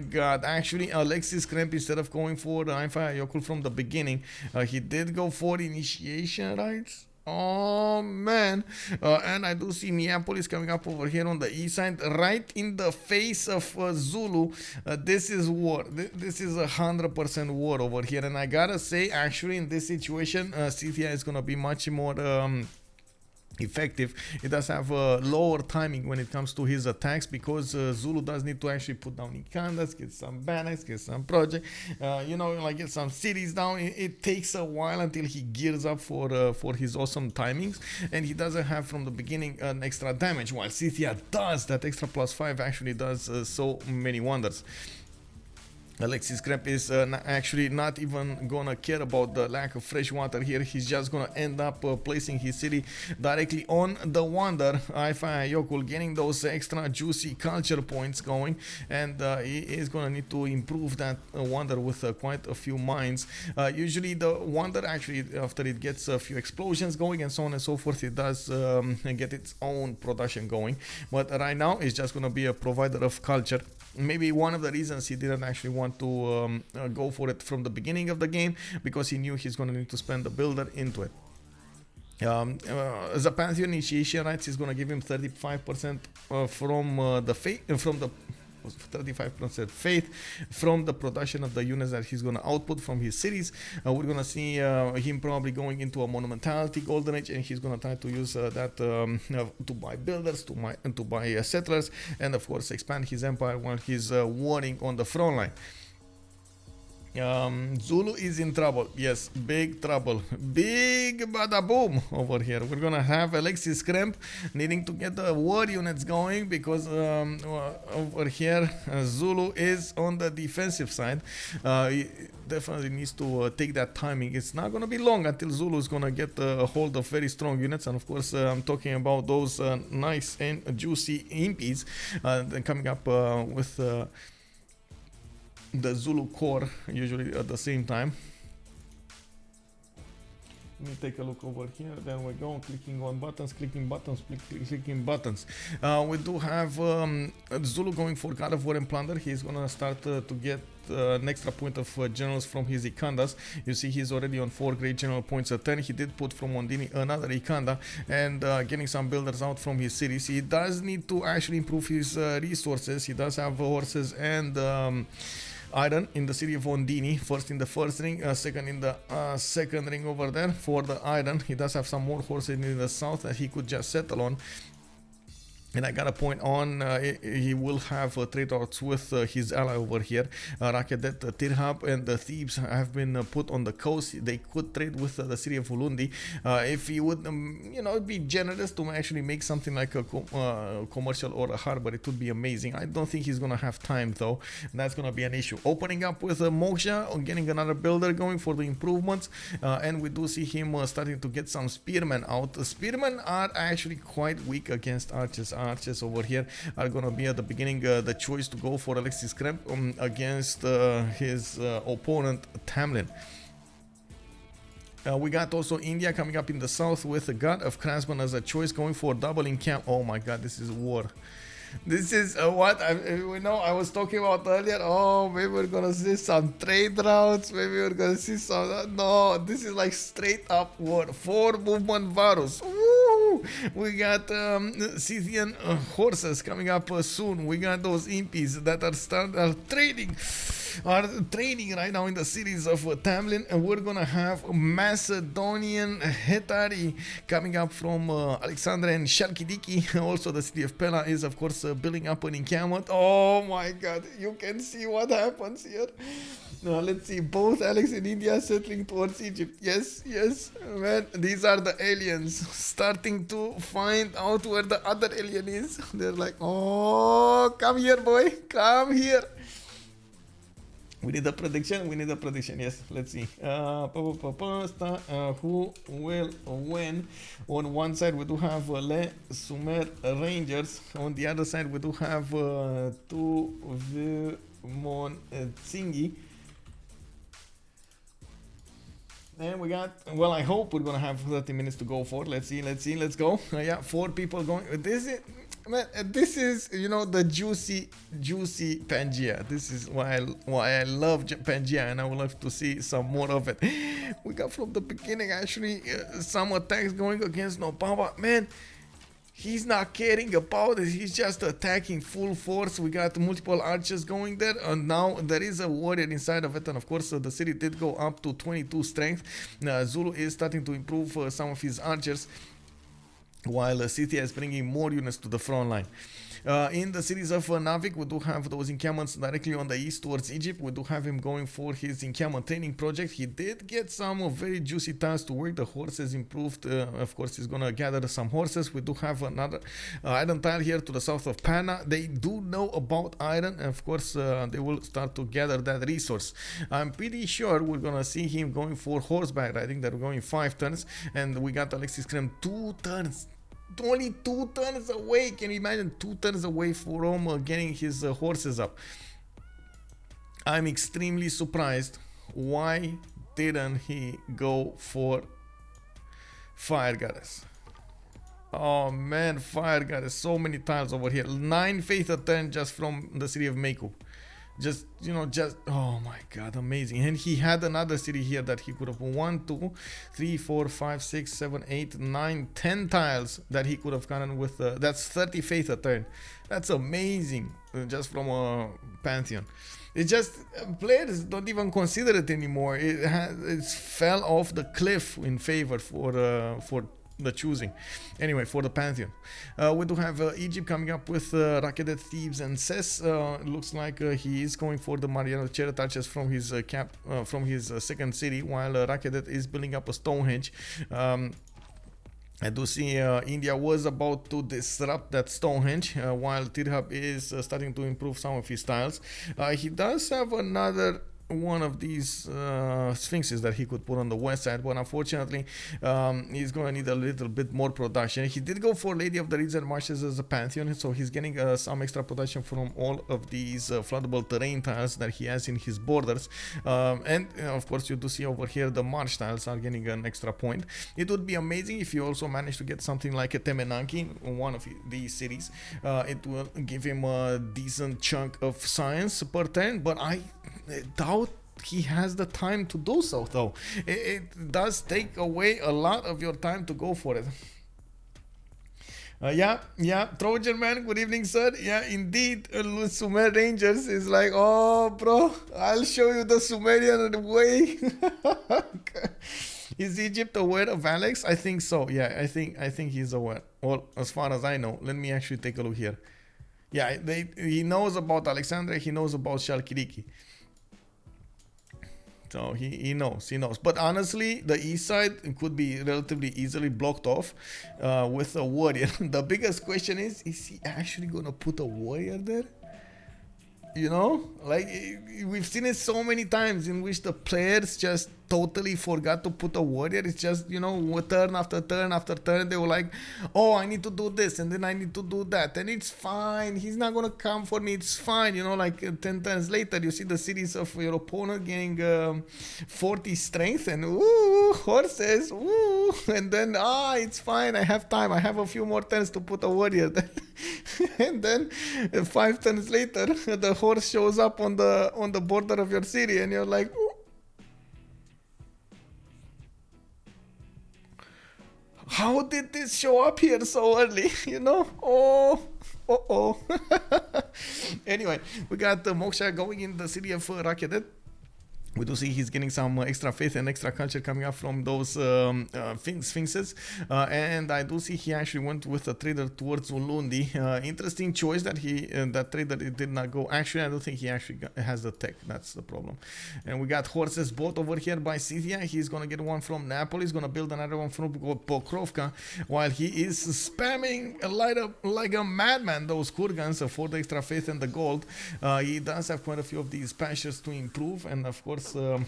god. Actually, Alexis Krempp, instead of going for the Einfire Yokul from the beginning, he did go for initiation rights. Oh man, and I do see Neapolis coming up over here on the east side, right in the face of Zulu. This is war. This is 100% war over here, and I gotta say, actually, in this situation, Scythia is gonna be much more effective. It does have lower timing when it comes to his attacks, because Zulu does need to actually put down Ikandas, get some banners, get some project, you know, like get some cities down. It takes a while until he gears up for his awesome timings, and he doesn't have from the beginning an extra damage, while Scythia does. That extra +5 actually does so many wonders. Alexis Krempp is actually not even gonna care about the lack of fresh water here. He's just gonna end up placing his city directly on the wonder, Einfire Yokul, getting those extra juicy culture points going, and he is gonna need to improve that wonder with quite a few mines. Usually the wonder, actually, after it gets a few explosions going and so on and so forth, it does get its own production going, but right now it's just gonna be a provider of culture. Maybe one of the reasons he didn't actually want to go for it from the beginning of the game, because he knew he's going to need to spend the builder into it. The Pantheon initiation rights is going to give him 35% from the faith, from the 35% faith from the production of the units that he's going to output from his cities. We're going to see him probably going into a monumentality golden age, and he's going to try to use that to buy builders, to buy settlers, and of course expand his empire while he's warring on the front line. Zulu is in trouble. Yes, big trouble. Big bada boom over here. We're gonna have Alexis Krempp needing to get the war units going because over here Zulu is on the defensive side. He definitely needs to take that timing. It's not gonna be long until Zulu is gonna get a hold of very strong units, and of course I'm talking about those nice and juicy impies coming up with the Zulu core usually at the same time. Let me take a look over here. There we go. Clicking on buttons, clicking buttons, clicking buttons. We do have Zulu going for God of War and Plunder. He's gonna start to get an extra point of generals from his Ikandas. You see he's already on 4 great general points at 10. He did put from Ondini another Ikanda and getting some builders out from his cities. He does need to actually improve his resources. He does have horses and iron in the city of Ondini, first in the first ring, second in the second ring over there for the iron. He does have some more horses in the south that he could just settle on. And I got a point on, he will have trade routes with his ally over here. Rakedet, Tithub and the Thebes have been put on the coast. They could trade with the city of Ulundi. If he would, you know, be generous to actually make something like a commercial or a harbor, it would be amazing. I don't think he's going to have time though. That's going to be an issue. Opening up with Moksha, or getting another builder going for the improvements. And we do see him starting to get some spearmen out. The spearmen are actually quite weak against archers. Archers over here are gonna be at the beginning the choice to go for Alexis Krempp against his opponent Tamlym. We got also India coming up in the south with the God of Craftsman as a choice, going for doubling camp. Oh my god, this is war. This is what I was talking about earlier. Oh, maybe we're gonna see some trade routes. Maybe we're gonna see some. No, this is like straight up war. 4 movement varus. Woo! We got Scythian horses coming up soon. We got those impies that are training right now in the cities of Tamlyn, and we're gonna have Macedonian Hetari coming up from Alexandria and Shalkidiki. Also the city of Pella is of course building up an encampment. Oh my god, you can see what happens here. Now let's see, both Alex and India settling towards Egypt. Yes, yes, man, these are the aliens starting to find out where the other alien is. They're like, oh, come here boy, come here. We need a prediction. We need a prediction. Yes, let's see. Who will win? On one side, we do have Le Sumer Rangers. On the other side, we do have veux mon Tsingy. And we got, well, I hope we're gonna have 30 minutes to go for. Let's see, let's go. Yeah, 4 people going. This is, you know, the juicy Pangea. This is why I love Pangea, and I would love to see some more of it. We got from the beginning actually some attacks going against Nopava. Man, he's not caring about it. He's just attacking full force. We got multiple archers going there, and now there is a warrior inside of it. And of course, the city did go up to 22 strength. Zulu is starting to improve some of his archers, while Scythia is bringing more units to the front line. In the cities of Nawyk, we do have those encampments directly on the east towards Egypt. We do have him going for his encampment training project. He did get some very juicy tiles to work. The horses improved. Of course, he's gonna gather some horses. We do have another iron tile here to the south of Pana. They do know about iron, and of course, they will start to gather that resource. I'm pretty sure we're gonna see him going for horseback riding. They're going 5 turns, and we got Alexis Krempp 2 turns. Only 2 turns away. Can you imagine 2 turns away from getting his horses up? I'm extremely surprised. Why didn't he go for Fire Goddess? Oh man, Fire Goddess. So many tiles over here. 9 faith a turn just from the city of Meku. Just, you know, oh my god, amazing. And he had another city here that he could have 1, 2, 3, 4, 5, 6, 7, 8, 9, 10 tiles that he could have gotten with. That's 30 faith a turn. That's amazing, just from a Pantheon. It's just players don't even consider it anymore. It fell off the cliff in favor for the choosing. Anyway, for the Pantheon, we do have Egypt coming up with Rakedet, Thebes, and Ses. Looks like he is going for the Mariano chariot archers from his from his second city, while Rakedet is building up a Stonehenge. I do see India was about to disrupt that Stonehenge, while Tithub is starting to improve some of his tiles. He does have another one of these sphinxes that he could put on the west side, but unfortunately he's going to need a little bit more production. He did go for Lady of the Reeds and Marshes as a Pantheon, so he's getting some extra production from all of these floodable terrain tiles that he has in his borders, and of course you do see over here the marsh tiles are getting an extra point. It would be amazing if you also manage to get something like a Temenanki in one of these cities. It will give him a decent chunk of science per turn, but I doubt he has the time to do so, though. It does take away a lot of your time to go for it. Yeah, Trojan man, good evening, sir. Yeah, indeed, Sumer Rangers is like, oh, bro, I'll show you the Sumerian way. Is Egypt aware of Alex? I think so. Yeah, I think he's aware. Well, as far as I know, let me actually take a look here. Yeah, he knows about Alexandria. He knows about Shalkiriki. So he knows. But honestly, the east side could be relatively easily blocked off with a warrior. The biggest question is he actually going to put a warrior there? You know, like we've seen it so many times in which the players just totally forgot to put a warrior. It's just, you know, turn after turn after turn, they were like, oh, I need to do this and then I need to do that, and it's fine, he's not gonna come for me, it's fine, you know. Like 10 turns later you see the cities of your opponent getting 40 strength and ooh, horses, ooh, and then it's fine, I have time, I have a few more turns to put a warrior there. And then 5 turns later the horse shows up on the border of your city and you're like, ooh. How did this show up here so early? You know? Oh. Anyway, we got Moksha going in the city of Rakedet. We do see he's getting some extra faith and extra culture coming up from those sphinxes, and I do see he actually went with a trader towards Ulundi. Interesting choice that that trader did not go. Actually, I don't think he actually has the tech. That's the problem. And we got horses both over here by Scythia. He's gonna get one from Napoli. He's gonna build another one from Pokrovka, while he is spamming like a madman those kurgans for the extra faith and the gold. He does have quite a few of these pastures to improve, and of course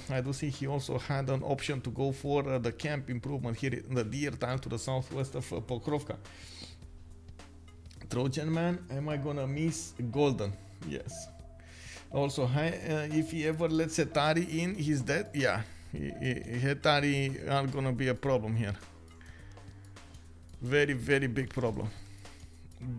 I do see he also had an option to go for the camp improvement here in the deer tile to the southwest of Pokrovka. Trojan man, am I gonna miss golden? Yes. Also, if he ever lets Hetari in, he's dead. Yeah, Hetari are gonna be a problem here. Very, very big problem.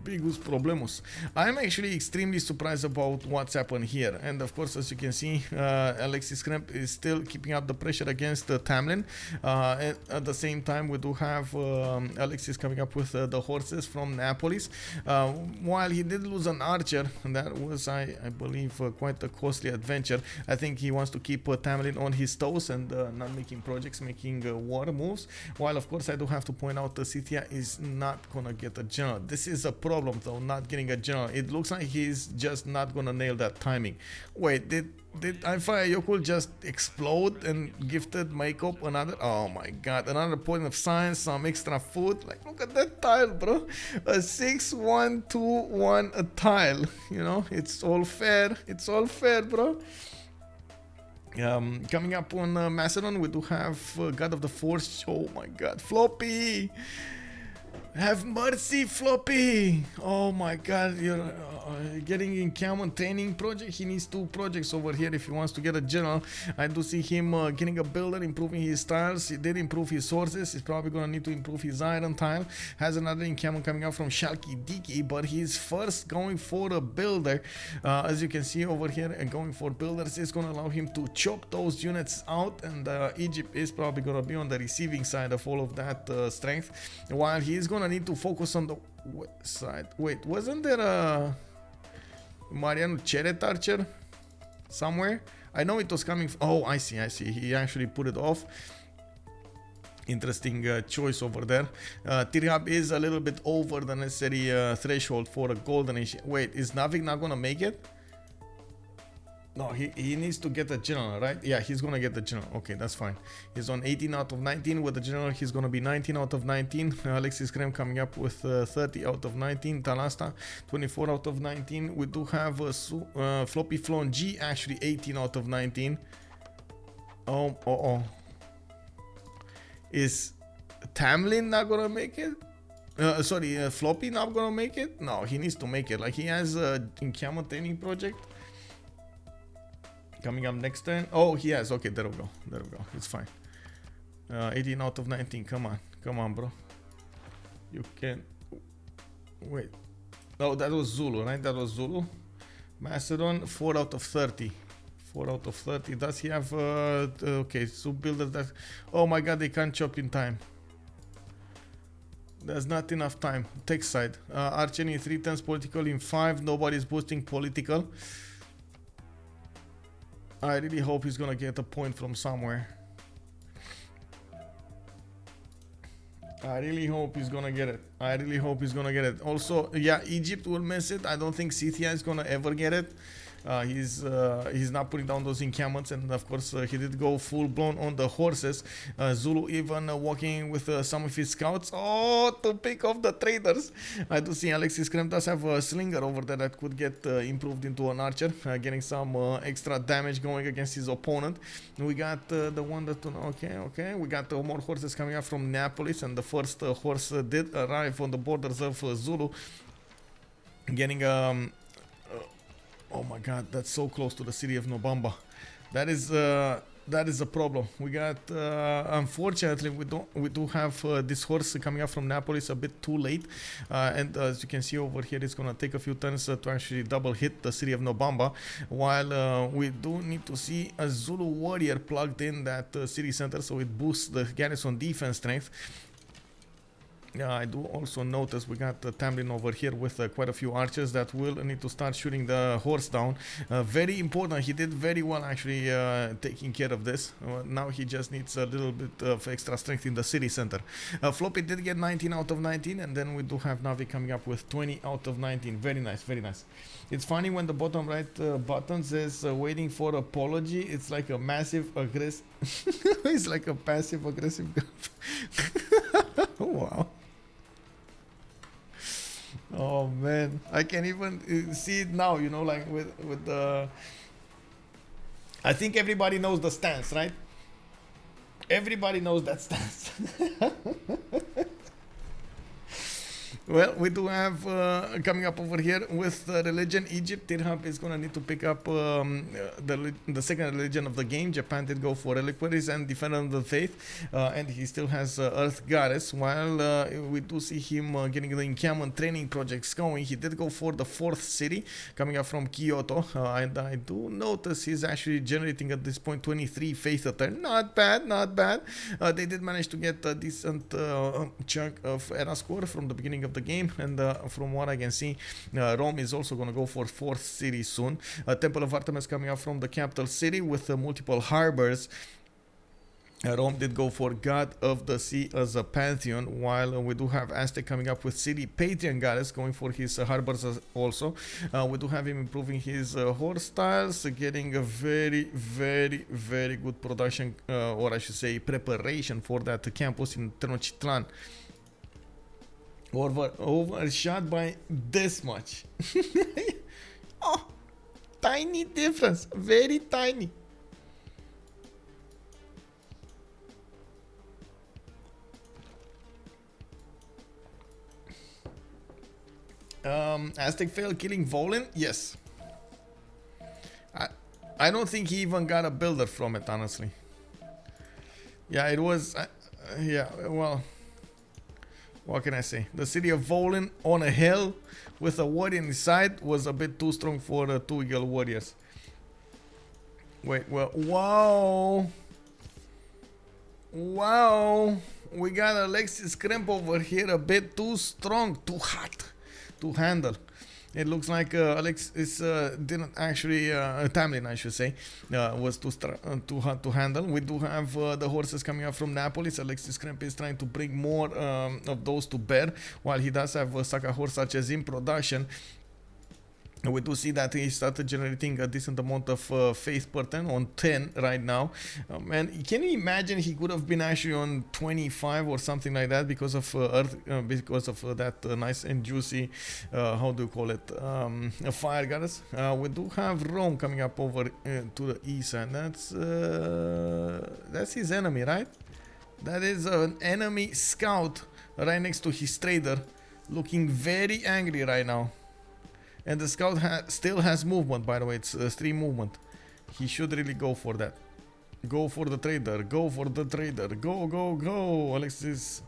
Bigus problemus. I'm actually extremely surprised about what's happened here, and of course, as you can see, Alexis Krempp is still keeping up the pressure against Tamlyn. And at the same time, we do have Alexis coming up with the horses from Napolis. While he did lose an archer, and that was, I believe, quite a costly adventure. I think he wants to keep Tamlyn on his toes and not making projects, making war moves. While of course, I do have to point out the Scythia is not gonna get a general. This is a problem though, not getting a general. It looks like he's just not gonna nail that timing. Wait, did Ifire Yokul just explode and gifted Makeup another? Oh my god, another point of science, some extra food. Like, look at that tile, bro. A 6-1-2-1 a tile. You know, it's all fair. It's all fair, bro. Coming up on Macedon, we do have God of the Force. Oh my god, Floppy! Have mercy, Floppy! Oh my god, you're getting in Camon training project. He needs 2 projects over here if he wants to get a general. I do see him getting a builder, improving his tiles. He did improve his sources. He's probably gonna need to improve his iron tile. Has another in Camon coming out from Shalki Diki, but he's first going for a builder. As you can see over here, going for builders is gonna allow him to chop those units out, and Egypt is probably gonna be on the receiving side of all of that strength, while he's gonna need to focus on the west side. Wait, wasn't there a Mariano chariot archer somewhere? I know it was coming. Oh, I see. He actually put it off. Interesting choice over there. Tithub is a little bit over the necessary threshold for a golden age. Wait, is Nawyk not gonna make it? No, he needs to get the general, right? Yeah, he's gonna get the general. Okay, that's fine. He's on 18 out of 19 with the general. He's gonna be 19 out of 19. Alexis Krempp coming up with 30 out of 19. Talasta 24 out of 19. We do have FloppyfloNG actually 18 out of 19. Oh. Is Tamlym not gonna make it? Floppy not gonna make it? No, he needs to make it. Like, he has a encampment training project coming up next turn. Oh, he has. Okay, there we go. It's fine. 18 out of 19. Come on, bro. You can. Wait. Oh, that was Zulu, right? That was Zulu. Macedon, 4 out of 30. 4 out of 30. Does he have okay, sub builders that, oh my god, they can't chop in time. There's not enough time. Tech side. Archery 3 turns, political in 5. Nobody's boosting political. I really hope he's gonna get a point from somewhere. I really hope he's gonna get it. Also, yeah, Egypt will miss it. I don't think Scythia is gonna ever get it. He's not putting down those encampments, and of course he did go full blown on the horses. Zulu even walking with some of his scouts. Oh, to pick off the traders. I do see Alexis Krempp does have a slinger over there that could get improved into an archer, getting some extra damage going against his opponent. We got the one that okay. We got more horses coming up from Neapolis, and the first horse did arrive on the borders of Zulu, getting oh my god, that's so close to the city of Nobamba. That is a problem. We got unfortunately we do have this horse coming up from Neapolis a bit too late, and as you can see over here, it's gonna take a few turns to actually double hit the city of Nobamba, while we do need to see a Zulu warrior plugged in that city center, so it boosts the garrison defense strength. Yeah, I do also notice we got Tamlym over here with quite a few archers that will need to start shooting the horse down. Very important. He did very well actually taking care of this. Now he just needs a little bit of extra strength in the city center. Floppy did get 19 out of 19, and then we do have Nawyk coming up with 20 out of 19. Very nice, very nice. It's funny when the bottom right button says waiting for apology. It's like a massive aggressive. It's like a passive aggressive. Wow. Oh man, I can even see it now, you know, like with the. I think everybody knows the stance, right? Everybody knows that stance. Well, we do have coming up over here with religion. Egypt, Tithub is gonna need to pick up the second religion of the game. Japan did go for reliquaries and defender of the faith, and he still has Earth Goddess. While we do see him getting the encampment training projects going, he did go for the 4th city coming up from Kyoto, and I do notice he's actually generating at this point 23 faith a turn. Not bad, not bad. They did manage to get a decent chunk of era score from the beginning of the game, and from what I can see, Rome is also going to go for 4th city soon. Temple of Artemis coming up from the capital city with multiple harbors. Rome did go for God of the Sea as a pantheon, while we do have Aztec coming up with City Patron Goddess going for his harbors also. We do have him improving his horse styles, getting a very, very, very good production, or I should say preparation for that campus in Tenochtitlan. Overshot by this much. Oh, tiny difference, very tiny. Aztec failed killing Volin? Yes. I don't think he even got a builder from it, honestly. Yeah, it was... yeah, well... What can I say? The city of Volin on a hill with a warrior inside was a bit too strong for 2 eagle warriors. Wait, well, wow. Wow. We got Alexis Krempp over here a bit too strong, too hot to handle. It looks like Alexis didn't actually, Tamlyn I should say, was too hard to handle. We do have the horses coming up from Napoli. Alexis Krempp is trying to bring more of those to bear, while he does have Saka horse such as in production. We do see that he started generating a decent amount of faith per turn on 10 right now. And can you imagine he could have been actually on 25 or something like that because of because of that nice and juicy, how do you call it, fire goddess. We do have Rome coming up over to the east, and that's his enemy, right? That is an enemy scout right next to his trader, looking very angry right now. And the scout still has movement, by the way. It's 3 movement. He should really go for that. Go for the trader. Go for the trader. Go, go, go. Alexis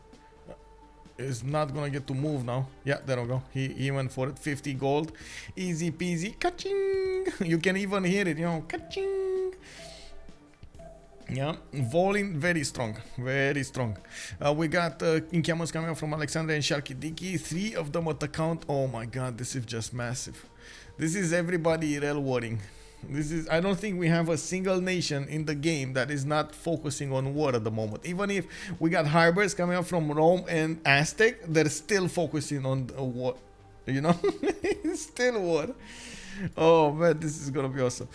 is not gonna get to move now. Yeah, there we go. He went for it. 50 gold. Easy peasy. Ka-ching! You can even hear it, you know. Ka-ching! Yeah, Volin very strong, very strong. We got encampments coming up from Alexandria and Sharkidiki. 3 of them at the count. Oh my god, this is just massive. This is everybody rel warring. This is, I don't think we have a single nation in the game that is not focusing on war at the moment. Even if we got harbors coming up from Rome and Aztec, they're still focusing on war. You know, it's still war. Oh man, this is gonna be awesome.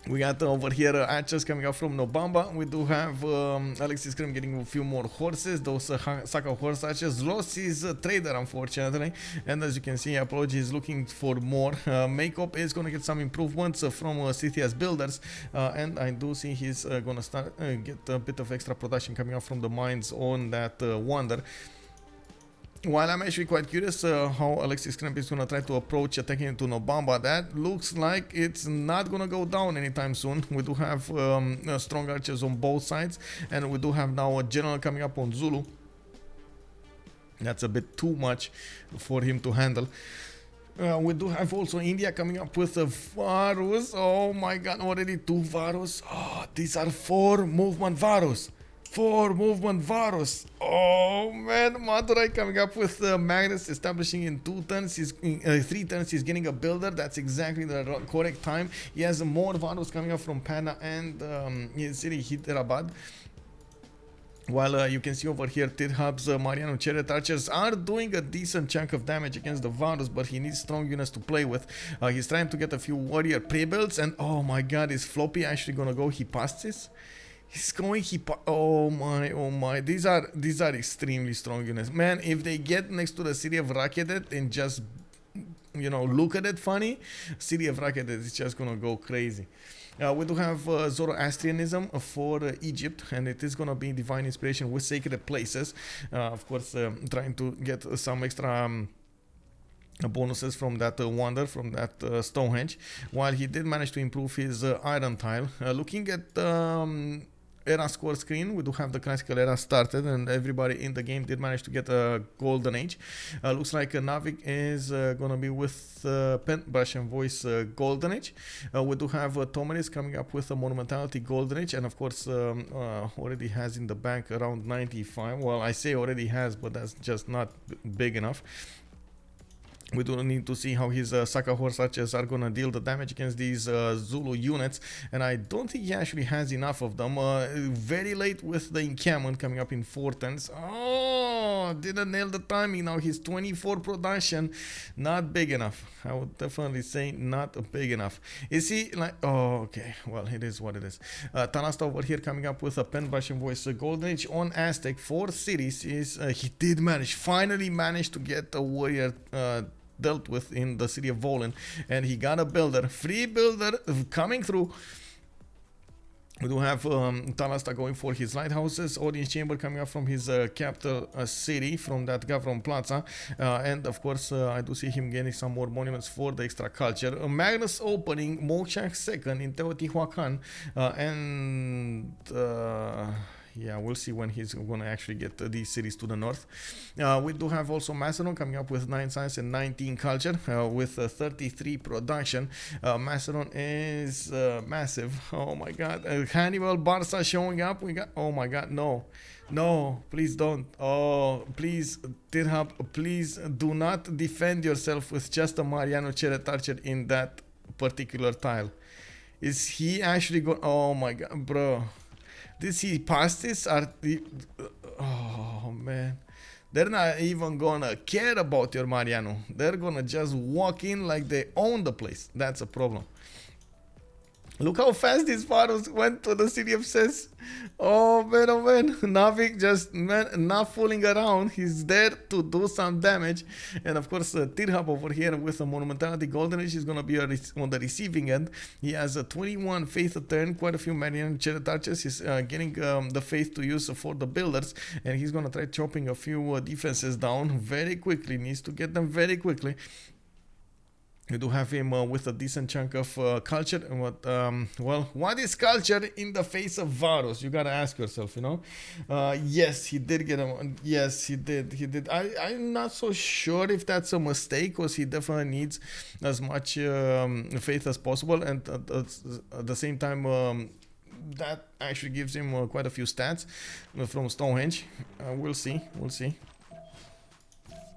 We got over here archers coming up from Nobamba. We do have Alexis Krempp getting a few more horses. Those Saka horse archers. Lost his trader, unfortunately. And as you can see, Apology is looking for more. Makeup is going to get some improvements from Scythia's builders. And I do see he's going to start get a bit of extra production coming up from the mines on that wonder. While I'm actually quite curious how Alexis Krempp is going to try to approach attacking into Nobamba, that looks like it's not going to go down anytime soon. We do have strong archers on both sides, and we do have now a general coming up on Zulu. That's a bit too much for him to handle. We do have also India coming up with a Varus. Oh my god, already 2 Varus. Oh, these are 4 movement Varus. 4 movement Varus. Oh man, Madurai coming up with Magnus establishing in 2 turns. He's 3 turns. He's getting a builder. That's exactly the correct time. He has more Varus coming up from Pana and his city Hyderabad. While you can see over here, Tithub's Mariano Chariot Archers are doing a decent chunk of damage against the Varus, but he needs strong units to play with. He's trying to get a few warrior pre-builds, and oh my god, is Floppy actually gonna go Hypastis? He's going oh my, these are extremely strong units. Man, if they get next to the city of Rakedet and just, you know, look at it funny, city of Rakedet is just gonna go crazy. We do have Zoroastrianism for Egypt, and it is gonna be divine inspiration with sacred places. Of course, trying to get some extra bonuses from that wonder, from that Stonehenge, while he did manage to improve his iron tile. Looking at era score screen, we do have the classical era started, and everybody in the game did manage to get a golden age. Looks like Nawyk is gonna be with Paintbrush and Voice golden age. We do have Tomaris coming up with a monumentality golden age, and of course already has in the bank around 95. Well, I say already has, but that's just not big enough. We do need to see how his Saka horse archers are gonna deal the damage against these Zulu units, and I don't think he actually has enough of them. Very late with the encampment coming up in 4 turns. Oh, didn't nail the timing. Now his 24 production, not big enough. I would definitely say not big enough. Is he like, oh, okay, well, it is what it is. Talasta over here coming up with a Paintbrush and Voice golden age on Aztec. 4 cities is he did finally manage to get a warrior dealt with in the city of Volin, and he got a builder, free builder coming through. We do have Talasta going for his lighthouses, audience chamber coming up from his capital city, from that Gavron Plaza, and of course I do see him getting some more monuments for the extra culture. Magnus opening, Moksha second in Teotihuacan, and yeah, we'll see when he's going to actually get these cities to the north. We do have also Macedon coming up with 9 science and 19 culture with 33 production. Macedon is massive. Oh my god. Hannibal Barca showing up. We got, oh my god, no. No, please don't. Oh, please, Tithub, please do not defend yourself with just a Mariano Cheret Archer in that particular tile. Is he actually going? Oh my god, bro. Did he pass this? Oh man. They're not even gonna care about your Mariano. They're gonna just walk in like they own the place. That's a problem. Look how fast these Varos went to the city of Ses. Oh man, Nawyk just, man, not fooling around. He's there to do some damage. And of course, Tithub over here with a Monumentality Golden Age is going to be on the receiving end. He has a 21 faith a turn, quite a few Marian Chariot Archers. He's getting the faith to use for the builders. And he's going to try chopping a few defenses down very quickly. Needs to get them very quickly. You do have him with a decent chunk of culture. Well, what is culture in the face of Varus? You gotta ask yourself, you know. Yes, he did get him. Yes, he did. I'm not so sure if that's a mistake, because he definitely needs as much faith as possible, and at the same time, that actually gives him quite a few stats from Stonehenge. We'll see.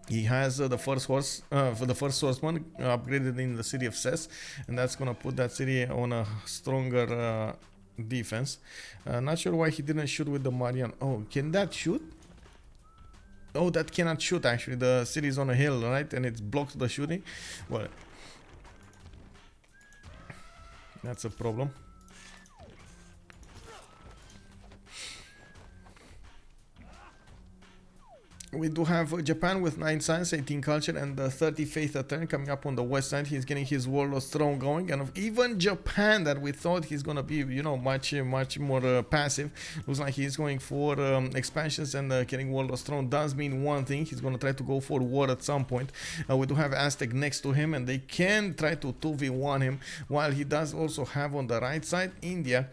He has the first horse, for the first horseman upgraded in the city of Ses, and that's gonna put that city on a stronger defense. Not sure why he didn't shoot with the Marian. Oh, can that shoot? Oh, that cannot shoot actually. The city is on a hill, right? And it's blocked the shooting. Well, that's a problem. We do have Japan with 9 science, 18 culture, and 30 faith a turn coming up on the west side. He's getting his Warlord Throne going, and even Japan, that we thought he's gonna be, you know, much more passive, looks like he's going for expansions, and getting Warlord Throne does mean one thing: he's gonna try to go for war at some point. We do have Aztec next to him, and they can try to 2v1 him, while he does also have on the right side India.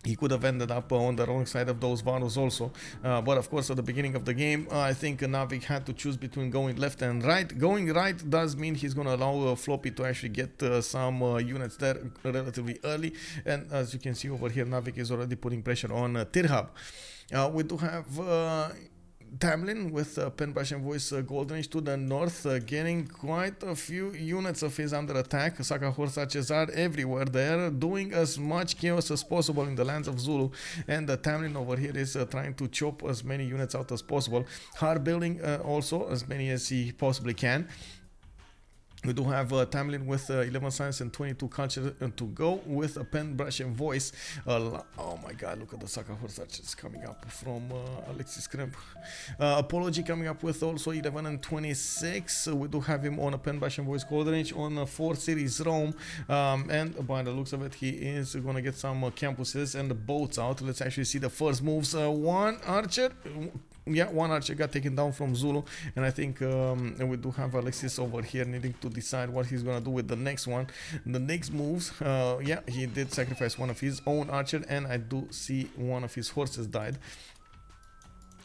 He could have ended up on the wrong side of those Varus also. But of course, at the beginning of the game, I think Nawyk had to choose between going left and right. Going right does mean he's going to allow Floppy to actually get some units there relatively early. And as you can see over here, Nawyk is already putting pressure on Tithub. We do have Tamlym with Pen Brush and Voice Golden Age to the north, getting quite a few units of his under attack. Saka Horse Archers are everywhere there, doing as much chaos as possible in the lands of Zulu, and Tamlym over here is trying to chop as many units out as possible. Hard building also as many as he possibly can. We do have Tamlym with 11 science and 22 culture to go with a Pen Brush and Voice. Oh my god, look at the Saka Horse Archers coming up from Alexis Krempp. Apology coming up with also 11 and 26. We do have him on a Pen Brush and Voice Golden Age on a 4 series Rome. And by the looks of it, he is going to get some campuses and the boats out. Let's actually see the first moves. One archer. Yeah, one archer got taken down from Zulu, and I think we do have Alexis over here needing to decide what he's gonna do with the next one. The next moves, yeah, he did sacrifice one of his own archer, and I do see one of his horses died.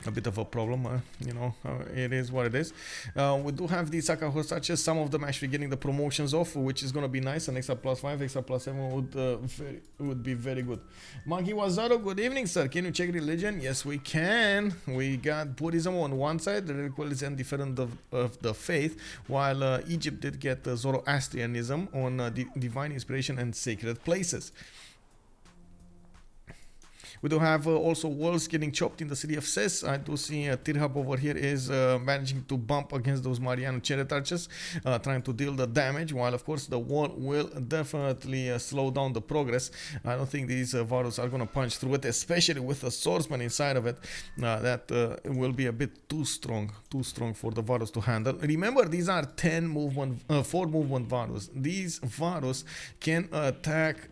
A bit of a problem, you know, it is what it is. We do have the Saka Horse Archers, some of them actually getting the promotions off, which is going to be nice. An extra +5, extra +7 would be very good. Monkey Wazaro, good evening, sir. Can you check religion? Yes, we can. We got Buddhism on one side, the religious and different of the faith, while Egypt did get Zoroastrianism on divine inspiration and sacred places. We do have also walls getting chopped in the city of Ses. I do see Tithub over here is managing to bump against those Mariano Chariot Archers, trying to deal the damage, while of course the wall will definitely slow down the progress. I don't think these Varus are going to punch through it, especially with a swordsman inside of it. That will be a bit too strong for the Varus to handle. Remember, these are 4 movement Varus. These Varus can attack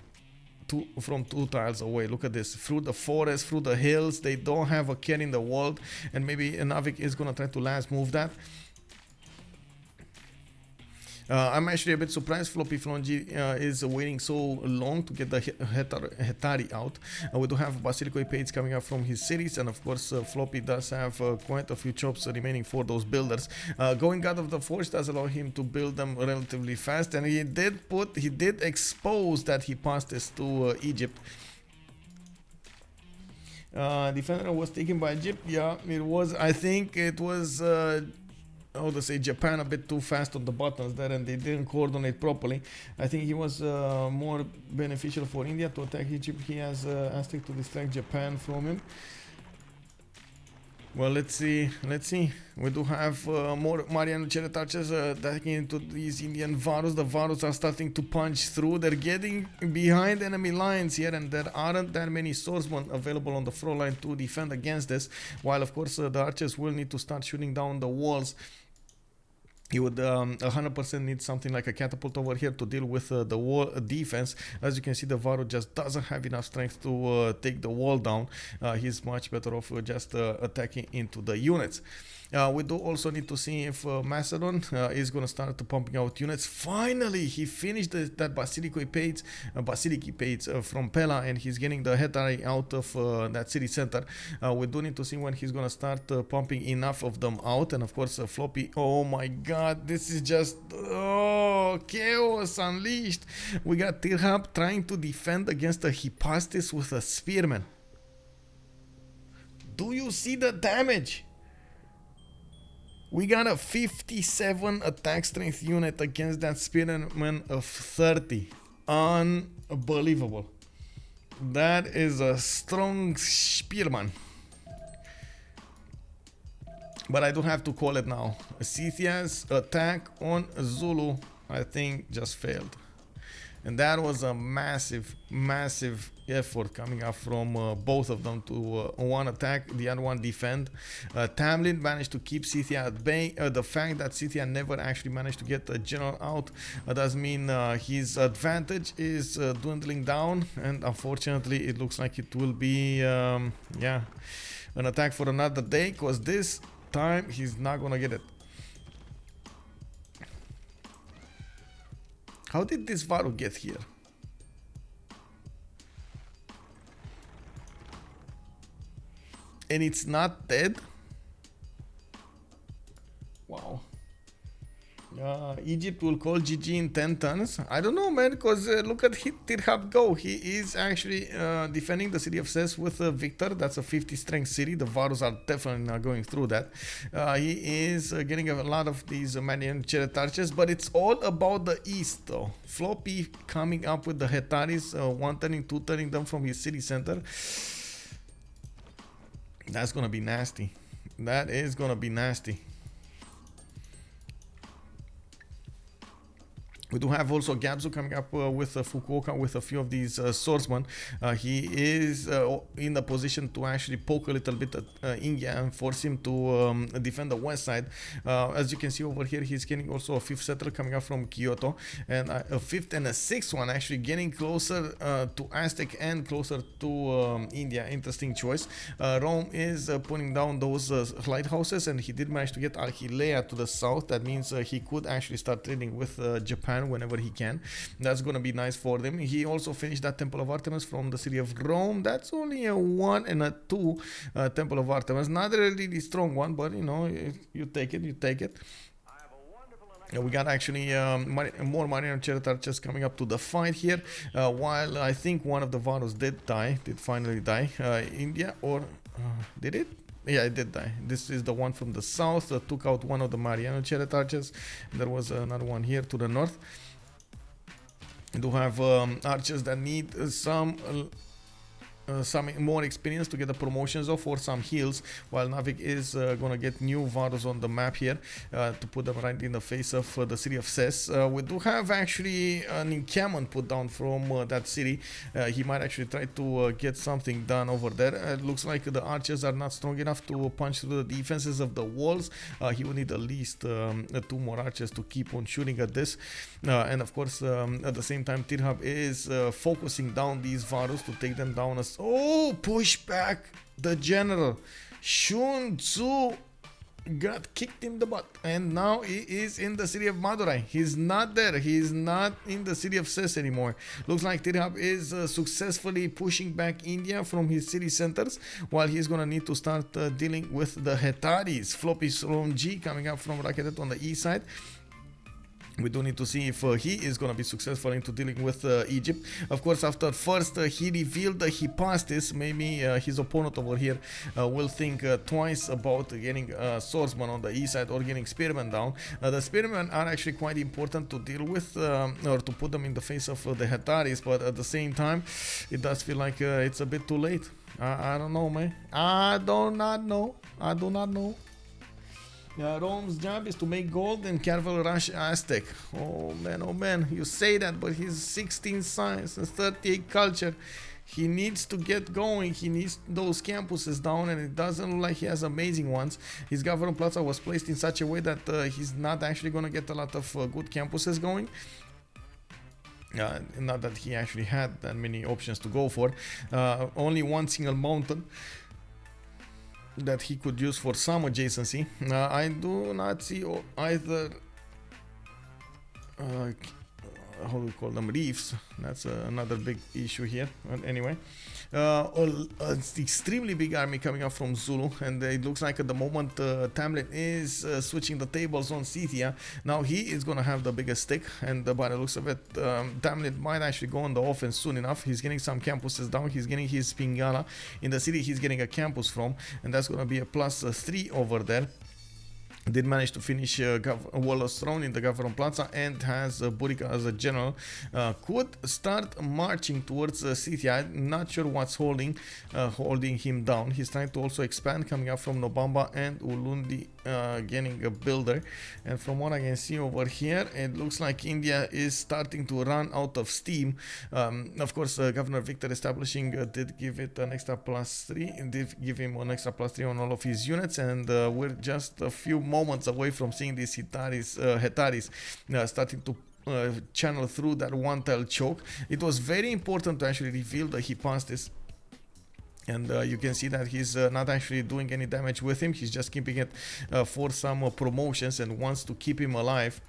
from 2 tiles away. Look at this, through the forest, through the hills. They don't have a care in the world, and maybe Nawyk is gonna try to last move that. I'm actually a bit surprised FloppyfloNG is waiting so long to get the Hetari out. We do have Basilico Pates coming up from his cities, and of course Floppy does have quite a few chops remaining for those builders. Going out of the force does allow him to build them relatively fast, and he did expose that he passed this to Egypt. Defender was taken by Egypt. Yeah, it was. I think it was how to say, Japan a bit too fast on the buttons there, and they didn't coordinate properly. I think he was more beneficial for India to attack Egypt. He has Aztec to distract Japan from him. Well, let's see. We do have more Mariano Chariot archers attacking into these Indian Varus. The Varus are starting to punch through. They're getting behind enemy lines here, and there aren't that many swordsmen available on the front line to defend against this. While, of course, the archers will need to start shooting down the walls. You would 100% need something like a catapult over here to deal with the wall defense. As you can see, the Varu just doesn't have enough strength to take the wall down. He's much better off just attacking into the units. We do also need to see if Macedon is going to start pumping out units. Finally, he finished that Basilico Pates from Pella, and he's getting the Hetari out of that city center. We do need to see when he's going to start pumping enough of them out. And of course, Floppy, oh my god, this is just chaos unleashed. We got Tithub trying to defend against a Hypastis with a spearman. Do you see the damage? We got a 57 attack strength unit against that spearman of 30. Unbelievable. That is a strong spearman. But I don't have to call it now. Scythia's attack on Zulu, I think, just failed. And that was a massive effort coming up from both of them to one attack, the other one defend. Tamlym managed to keep Scythia at bay. The fact that Scythia never actually managed to get a general out does mean his advantage is dwindling down, and unfortunately it looks like it will be an attack for another day, because this time he's not gonna get it. How did this Varu get here? And it's not dead? Wow. Egypt will call GG in 10 turns. I don't know, man, because look at Tithub go. He is actually defending the city of Ses with Victor. That's a 50 strength city. The Varus are definitely not going through that. He is getting a lot of these Manian Chariot archers, but it's all about the east, though. Floppy coming up with the Hetaris, one turning, two turning them from his city center. That's gonna be nasty. That is gonna be nasty. We do have also Gabzou coming up with Fukuoka with a few of these swordsmen. He is in the position to actually poke a little bit at India and force him to defend the west side. As you can see over here, he's getting also a 5th settler coming up from Kyoto, and a 5th and a 6th one actually getting closer to Aztec and closer to India. Interesting choice. Rome is putting down those lighthouses, and he did manage to get Achillea to the south. That means he could actually start trading with Japan whenever he can. That's gonna be nice for them. He also finished that Temple of Artemis from the city of Rome. That's only a 1 and a 2 Temple of Artemis. Not a really strong one, but you know, you take it. We got actually more Mariano Chariot archers coming up to the fight here. While I think one of the Varus did finally die. India, or did it? Yeah, it did die. This is the one from the south that took out one of the Mariano Chariot archers. There was another one here to the north. We do have archers that need some more experience to get the promotions of, or some heals, while Nawyk is gonna get new Varus on the map here to put them right in the face of the city of Ses. We do have actually an encampment put down from that city. He might actually try to get something done over there. It looks like the archers are not strong enough to punch through the defenses of the walls. He will need at least 2 more archers to keep on shooting at this. And of course, at the same time, Tithub is focusing down these Varus to take them down as... Oh, push back the general. Shun Tzu got kicked in the butt, and now he is in the city of Madurai. He's not there. He's not in the city of Ses anymore. Looks like Tithub is successfully pushing back India from his city centers, while he's gonna need to start dealing with the Hetaris. FloppyfloNG coming up from Raketet on the east side. We do need to see if he is going to be successful into dealing with Egypt. Of course, after first he revealed that he passed this, maybe his opponent over here will think twice about getting swordsman on the east side or getting spearmen down. The spearmen are actually quite important to deal with, or to put them in the face of the Hetaris, but at the same time, it does feel like it's a bit too late. I don't know, man. I do not know. Rome's job is to make gold and careful rush Aztec. Oh man, you say that, but he's 16 science and 38 culture. He needs to get going. He needs those campuses down, and it doesn't look like he has amazing ones. His government plaza was placed in such a way that he's not actually going to get a lot of good campuses going. Not that he actually had that many options to go for. Only one single mountain that he could use for some adjacency. I do not see either how do we call them, reefs. That's another big issue here. But anyway, an extremely big army coming up from Zulu, and it looks like at the moment Tamlym is switching the tables on Scythia. Now he is gonna have the biggest stick, and by the looks of it, Tamlym might actually go on the offense soon enough. He's getting some campuses down. He's getting his Pingala in the city. He's getting a campus from, and that's gonna be a +3 over there. Did manage to finish Wallace Throne in the Government Plaza, and has Burika as a general. Could start marching towards Scythia. Not sure what's holding him down. He's trying to also expand, coming up from Nobamba and Ulundi, getting a builder. And from what I can see over here, it looks like India is starting to run out of steam. Of course, Governor Victor establishing did give it an extra +3, did give him an extra +3 on all of his units, and we're just a few moments away from seeing these Hetaris starting to channel through that one-tile choke. It was very important to actually reveal that he passed this. And you can see that he's not actually doing any damage with him. He's just keeping it for some promotions and wants to keep him alive,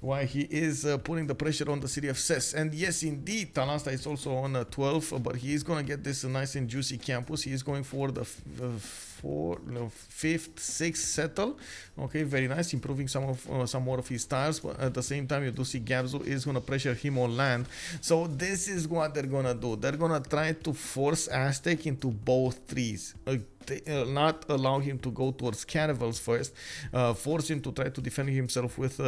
while he is putting the pressure on the city of Ses. And yes, indeed, Talasta is also on 12, but he is going to get this nice and juicy campus. He is going for the 5th, 6th settle. Okay, very nice, improving some more of his tiles, but at the same time you do see Gabzou is going to pressure him on land. So this is what they're going to do. They're going to try to force Aztec into both trees. Not allow him to go towards caravels first, force him to try to defend himself with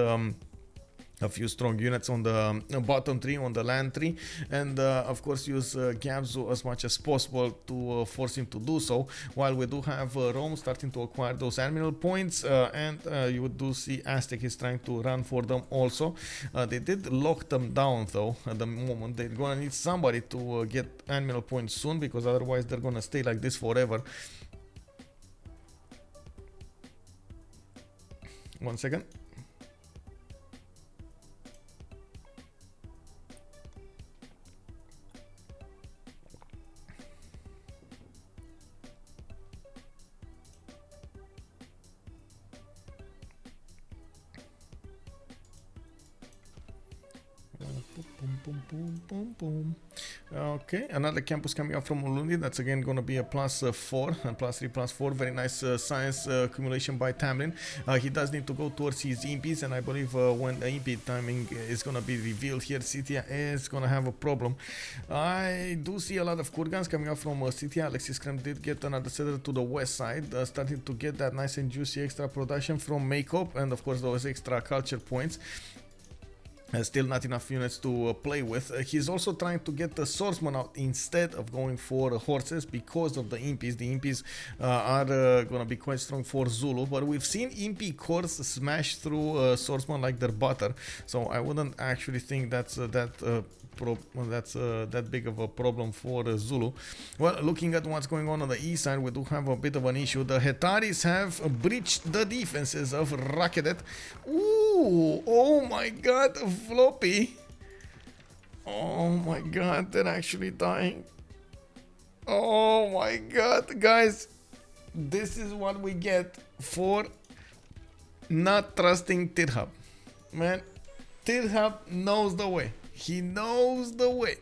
a few strong units on the bottom tree, on the land tree, and of course use Gabzou as much as possible to force him to do so, while we do have Rome starting to acquire those admiral points, and you do see Aztec is trying to run for them also. They did lock them down though at the moment. They're gonna need somebody to get admiral points soon, because otherwise they're gonna stay like this forever. One second. Boom. Okay, another campus coming up from Ulundi. That's again going to be a +4 and +3, +4. Very nice science accumulation by Tamlyn. He does need to go towards his imps, and I believe when the imp timing is going to be revealed here, Scythia is going to have a problem. I do see a lot of Kurgans coming up from Scythia. Alexis Krempp did get another settler to the west side, starting to get that nice and juicy extra production from makeup, and of course those extra culture points. Still not enough units to play with. He's also trying to get the swordsman out instead of going for horses because of the imps. The imps are going to be quite strong for Zulu, but we've seen imp cores smash through swordsman like their butter, so I wouldn't actually think that's that big of a problem for Zulu. Well, looking at what's going on the east side, we do have a bit of an issue. The Hetaris have breached the defenses of Raketet. Ooh, oh my god, Floppy. Oh my god, they're actually dying. Oh my god, guys. This is what we get for Not trusting Tithub. Man, Tithub knows the way. He knows the way.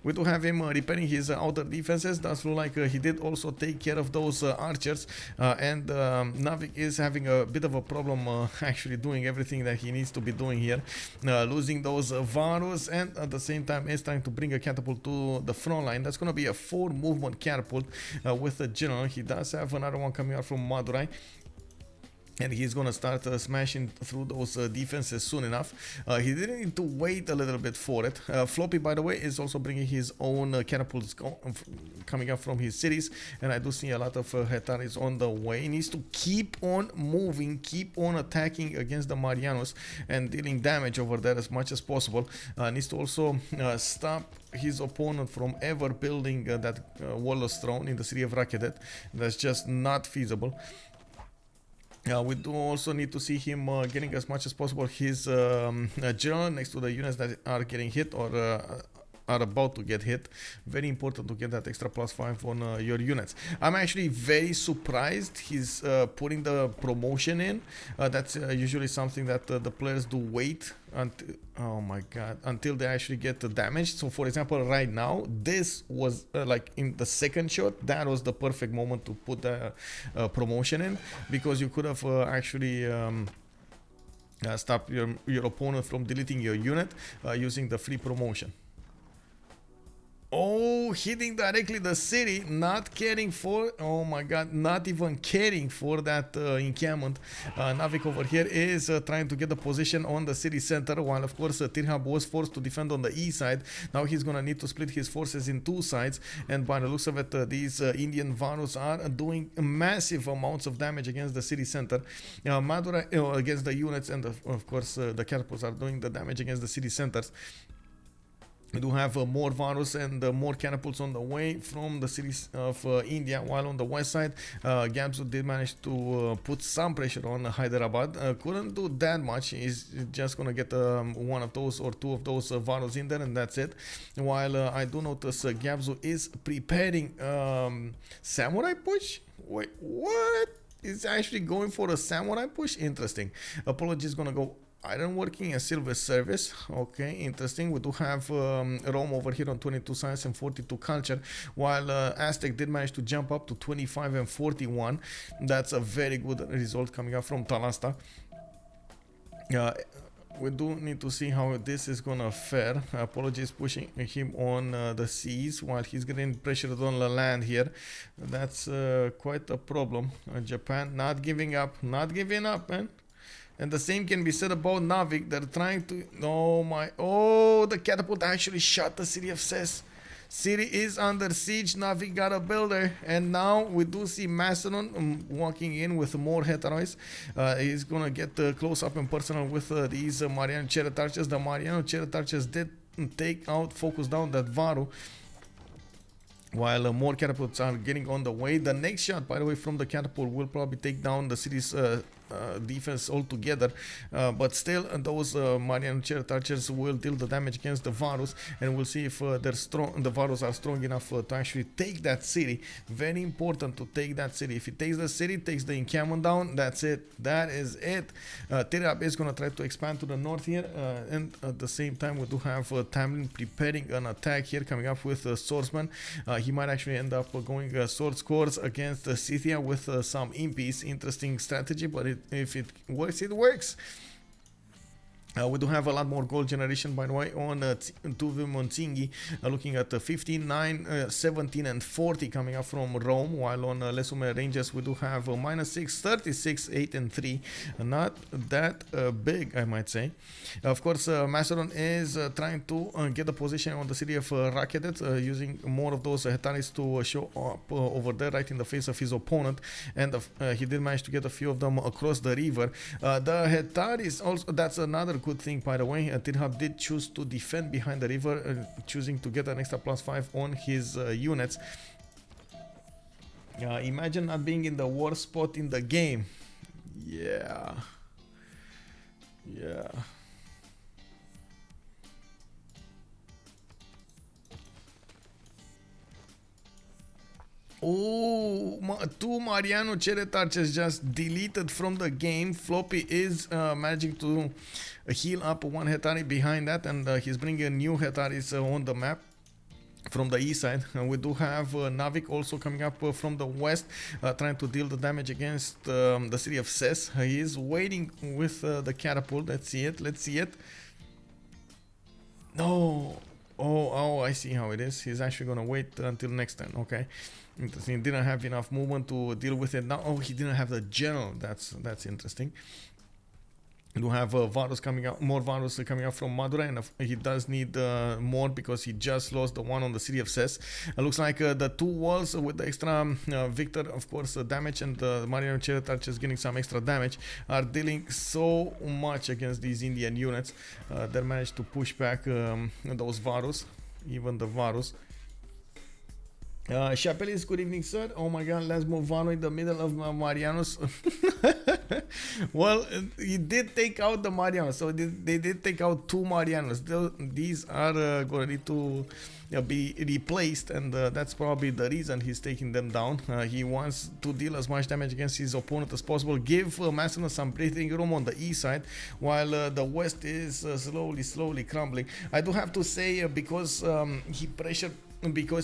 We do have him repairing his outer defenses. Does look like he did also take care of those archers. And Nawyk is having a bit of a problem actually doing everything that he needs to be doing here. Losing those Varus, and at the same time is trying to bring a catapult to the front line. That's going to be a 4 movement catapult with the general. He does have another one coming out from Madurai. And he's gonna start smashing through those defenses soon enough. He didn't need to wait a little bit for it. Floppy, by the way, is also bringing his own catapults coming up from his cities, and I do see a lot of Hetaris on the way. He needs to keep on moving, keep on attacking against the Marianos and dealing damage over there as much as possible. Needs to also stop his opponent from ever building that Warlord's Throne in the city of Rakedet. That's just not feasible. We do also need to see him getting as much as possible his general next to the units that are getting hit or are about to get hit. Very important to get that extra +5 on your units. I'm actually very surprised he's putting the promotion in. That's usually something that the players do wait until, oh my god, until they actually get damaged. So for example, right now, this was like in the second shot, that was the perfect moment to put the promotion in, because you could have actually stopped your opponent from deleting your unit using the free promotion. Oh, hitting directly the city, not caring for, oh my god, not even caring for that encampment. Nawyk over here is trying to get the position on the city center, while of course Tithub was forced to defend on the east side. Now he's gonna need to split his forces in 2 sides, and by the looks of it, these Indian Varus are doing massive amounts of damage against the city center. Madurai against the units, and of course the catapults are doing the damage against the city centers. We do have more Varus and more catapults on the way from the cities of India, while on the west side, Gabzou did manage to put some pressure on Hyderabad. Couldn't do that much. He's just gonna get one of those or 2 of those Varus in there, and that's it. While I do notice Gabzou is preparing samurai push. Wait, what? He's actually going for a samurai push? Interesting. Apology is gonna go iron working and silver service. Okay, interesting. We do have Rome over here on 22 science and 42 culture, while Aztec did manage to jump up to 25 and 41. That's a very good result coming up from Talasta. We do need to see how this is gonna fare. Apologies, pushing him on the seas while he's getting pressured on the land here. That's quite a problem. Japan not giving up, not giving up, man. And the same can be said about Nawyk. They're trying to... Oh my... Oh, the catapult actually shot the city of Ses. City is under siege. Nawyk got a builder. And now we do see Macedon walking in with more heteroids. He's going to get close up and personal with these Mariano chariot archers. The Mariano chariot archers did take out, focus down that Varu, while more catapults are getting on the way. The next shot, by the way, from the catapult will probably take down the city's defense altogether, but still those Mariano chariot archers will deal the damage against the Varus, and we'll see if they're strong. The Varus are strong enough to actually take that city. Very important to take that city. If it takes the city, takes the encampment down, that's it. That is it. Tithub is going to try to expand to the north here, and at the same time we do have Tamlym preparing an attack here, coming up with swordsman. He might actually end up going sword scores against Scythia with some impies. Interesting strategy, but if it works, it works. We do have a lot more gold generation, by the way, on veux mon Tsingy, looking at 15, 9, 17 and 40 coming up from Rome, while on Lesume ranges we do have -6, 36, 8 and 3. Not that big, I might say. Of course, Macedon is trying to get the position on the city of Rakedet, using more of those Hetaris to show up over there right in the face of his opponent, and he did manage to get a few of them across the river. The Hetaris also, that's another good thing, by the way. Tithub did choose to defend behind the river, choosing to get an extra +5 on his units. Imagine not being in the worst spot in the game. Yeah. Oh two Mariano Chariot archers just deleted from the game. Floppy is managing to heal up one Hetari behind that, and he's bringing new Hetaris on the map from the east side. We do have Nawyk also coming up from the west, trying to deal the damage against the city of Ses. He is waiting with the catapult. Let's see it. Let's see it. No. Oh, I see how it is. He's actually gonna wait until next time. Okay, interesting. He didn't have enough movement to deal with it now. Oh, he didn't have the general. That's interesting. We do have Varus coming out, more Varus coming out from Madura, and he does need more because he just lost the one on the city of Ses. Looks like the two walls with the extra Victor, of course, damage, and the Mariano Chariot archers getting some extra damage are dealing so much against these Indian units. They managed to push back those Varus, even the Varus. Chapelis, good evening, sir. Oh my god, let's move on in the middle of Marianos. Well, he did take out the Marianos, so they did take out two Marianos. These are going to need to be replaced, and that's probably the reason he's taking them down. He wants to deal as much damage against his opponent as possible, give Macedon some breathing room on the east side, while the west is slowly crumbling. I do have to say, because